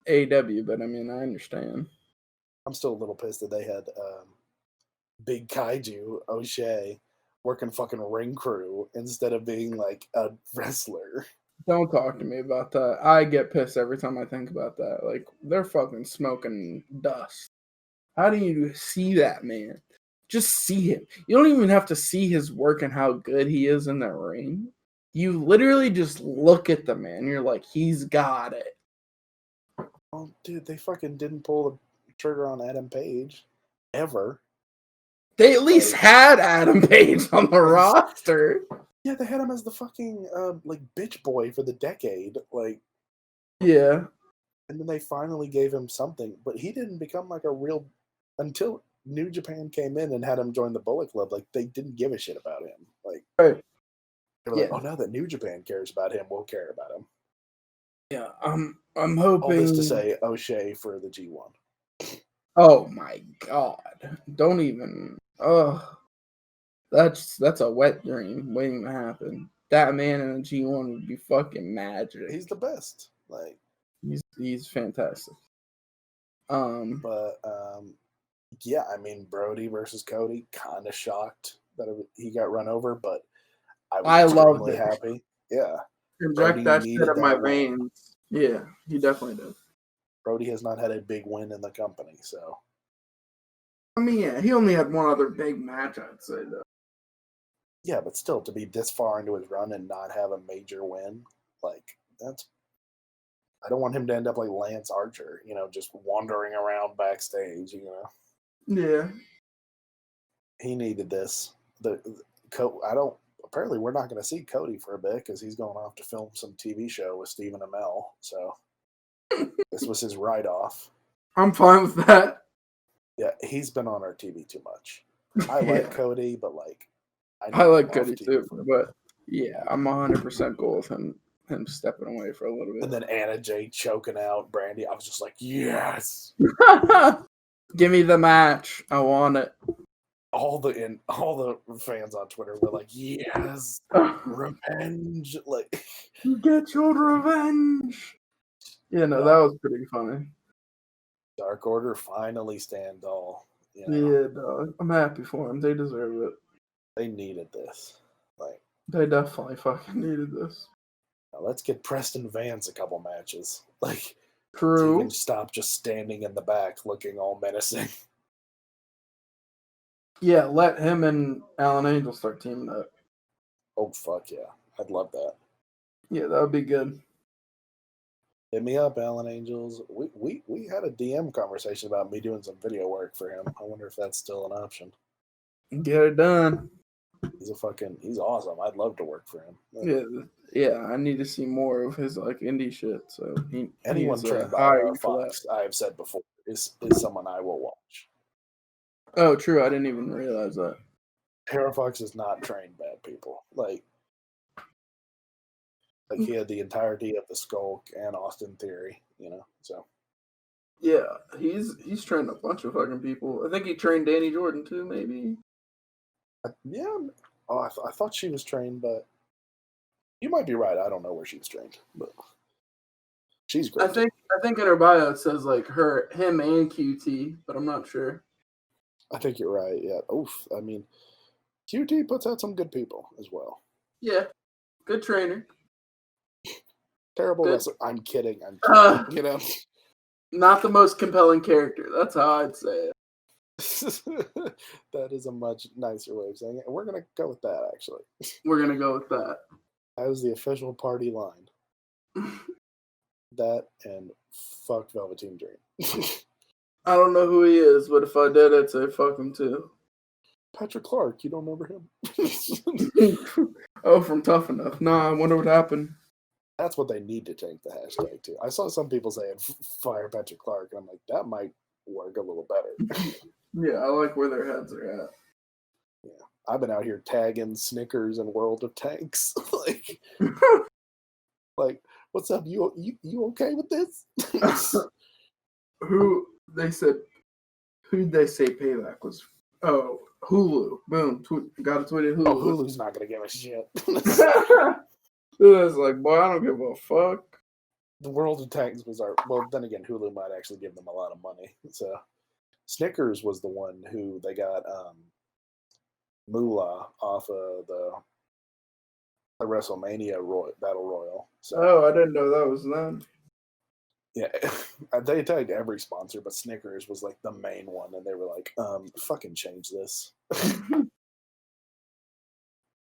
AEW, but I mean, I understand. I'm still a little pissed that they had Big Kaiju O'Shea working fucking ring crew instead of being like a wrestler. Don't talk to me about that. I get pissed every time I think about that. Like, they're fucking smoking dust. How do you see that, man? Just see him. You don't even have to see his work and how good he is in the ring. You literally just look at the man. You're like, he's got it. Oh, dude, they fucking didn't pull the trigger on Adam Page ever. They at least had Adam Page on the roster. Yeah, they had him as the fucking like bitch boy for the decade. Like, yeah. And then they finally gave him something, but he didn't become like a real until New Japan came in and had him join the Bullet Club. Like, they didn't give a shit about him. Like, right. They were like, oh, now that New Japan cares about him, we'll care about him. Yeah, I'm hoping. All this to say, O'Shea for the G1. Oh my god! Don't even. Oh, that's a wet dream waiting to happen. That man in the G1 would be fucking magic. He's the best. Like, he's fantastic. Yeah, I mean, Brody versus Cody, kind of shocked that he got run over, but I was extremely happy. Yeah. Inject that shit in my veins. Yeah, he definitely did. Brody has not had a big win in the company, so. I mean, yeah, he only had one other big match, I'd say, though. Yeah, but still, to be this far into his run and not have a major win, like, that's. I don't want him to end up like Lance Archer, you know, just wandering around backstage, you know. Yeah. He needed this. Apparently, we're not going to see Cody for a bit because he's going off to film some TV show with Stephen Amell. So this was his write-off. I'm fine with that. Yeah, he's been on our TV too much. I like Yeah. Cody, but like I need like him off Cody too, TV. but yeah, I'm 100% cool with him stepping away for a little And bit. then Anna Jay choking out Brandy. I was just like, yes. Give me the match. I want it. All the fans on Twitter were like, yes, revenge. Like, Get your revenge. Yeah, no, that was pretty funny. Dark Order finally stand tall. You know, Yeah, dog. I'm happy for them. They deserve it. they needed this. Like, They definitely fucking needed this. now let's get Preston Vance a couple matches. Like, so he True. can stop just standing in the back looking all menacing. Yeah, let him and Alan Angel start teaming up. Oh fuck yeah, I'd love that. Yeah, that would be good. Hit me up, Alan Angels. We had a DM conversation about me doing some video work for him. I wonder if that's still an option. Get it done. He's awesome. I'd love to work for him. Yeah. I need to see more of his like indie shit. So Anyone he's trained by hire you for that. Fox, I have said before, is someone I will watch. Oh, true. I didn't even realize that. Tara Fox is not trained bad people. Like he had the entirety of the Skulk and Austin Theory, you know. So Yeah, he's trained a bunch of fucking people. I think he trained Danny Jordan too, maybe. yeah. Oh, I thought she was trained, but you might be right. I don't know where she was trained, but she's great. I think in her bio it says like him and QT, but I'm not sure. I think you're right. Yeah. Oof. I mean, QT puts out some good people as well. Yeah, good trainer. Terrible Good. wrestler. I'm kidding. You know. Not the most compelling character. That's how I'd say it. That is a much nicer way of saying it. We're gonna go with that. Actually, we're gonna go with that. That was the official party line. That and fuck Velveteen Dream. I don't know who he is, but if I did, I'd say fuck him too. Patrick Clark, you don't remember him? Oh, from Tough Enough. Nah, I wonder what happened. That's what they need to take the hashtag to. I saw some people saying fire Patrick Clark, and I'm like, that might work a little better. Yeah, I like where their heads are at. Yeah, I've been out here tagging Snickers and World of Tanks. like, what's up? You okay with this? Who'd they say Payback was? Oh, Hulu. Boom. Got a tweet at Hulu. Oh, Hulu's not gonna give a shit. Hulu's like, boy, I don't give a fuck. The World of Tanks was well, then again, Hulu might actually give them a lot of money. So Snickers was the one who they got Moolah off of the WrestleMania Battle Royal. So, oh, I didn't know that was them. Yeah, they tagged every sponsor, but Snickers was like the main one, and they were like, fucking change this.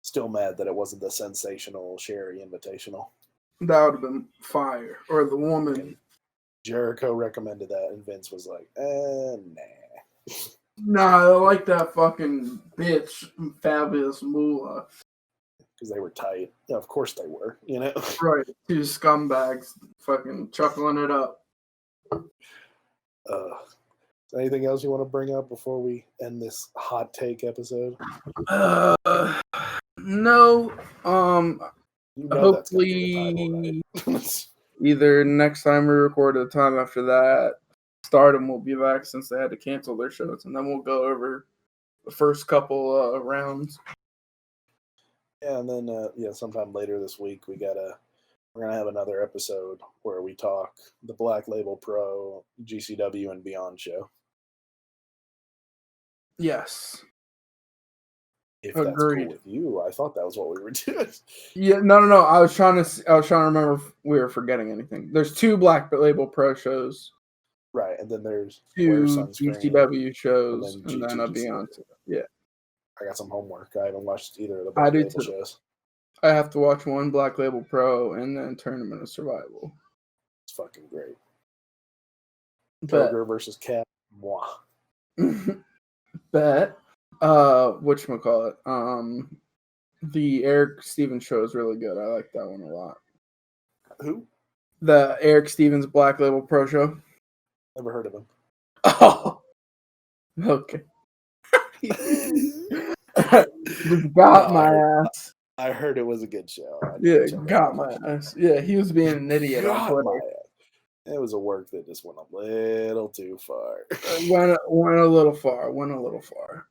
Still mad that it wasn't the sensational Sherry Invitational. That would have been fire. Or the woman. Okay. Jericho recommended that, and Vince was like, nah. Nah, I like that fucking bitch, Fabulous Moolah. Because they were tight. Yeah, of course they were, you know? Right. Two scumbags fucking chuckling it up. Anything else you want to bring up before we end this hot take episode? No. You know hopefully either next time we record or the time after that, Stardom will be back since they had to cancel their shows, and then we'll go over the first couple rounds. Yeah, and then sometime later this week we're gonna have another episode where we talk the Black Label Pro, GCW, and Beyond show. Yes. If that's cool with you, I thought that was what we were doing. Yeah, no. I was trying to remember if we were forgetting anything. There's 2 Black Label Pro shows. Right, and then there's 2 GCW shows, and then a Beyond. Yeah. I got some homework. I haven't watched either of the Black Label shows. I have to watch one Black Label Pro and then Tournament of Survival. It's fucking great. Kroger versus Cat. Moi. Bet. Whatchamacallit? The Eric Stevens show is really good. I like that one a lot. Who? The Eric Stevens Black Label Pro show. Never heard of him. Oh. Okay. Just got No, my ass. I heard it was a good show. I need Yeah, to check it got out. my ass. Yeah, he was being an idiot on Got my Twitter. ass. It was a work that just went a little too far. Went a little far. Went a little far.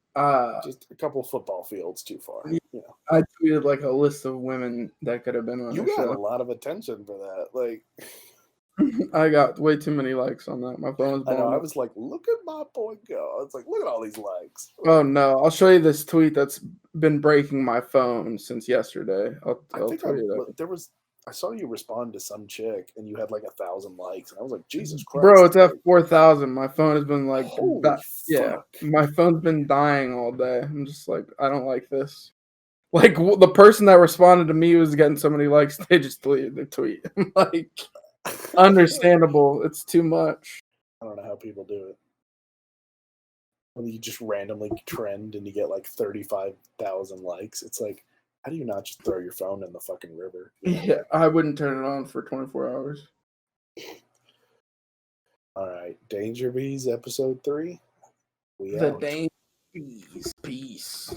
Just a couple football fields too far. Yeah. You know, I tweeted like a list of women that could have been on you the got a show. lot of attention for that. Like, I got way too many likes on that. My phone was I know. blowing I up. was like, look at my boy go. It's like, look at all these likes. Oh no! I'll show you this tweet that's been breaking my phone since yesterday. I I'll think tweet it out. there was. I saw you respond to some chick, and you had like 1,000 likes, and I was like, Jesus Christ, Bro, it's at like, 4,000. My phone has been like holy yeah, fuck. my phone's been dying all day. I'm just like, I don't like this. Like the person that responded to me was getting so many likes, they just deleted their tweet. I'm like, understandable. It's too much. I don't know how people do it. When you just randomly trend and you get like 35,000 likes, it's like, how do you not just throw your phone in the fucking river? You know? Yeah, I wouldn't turn it on for 24 hours. All right, Danger Bees episode 3. We The out. Danger Bees. Peace.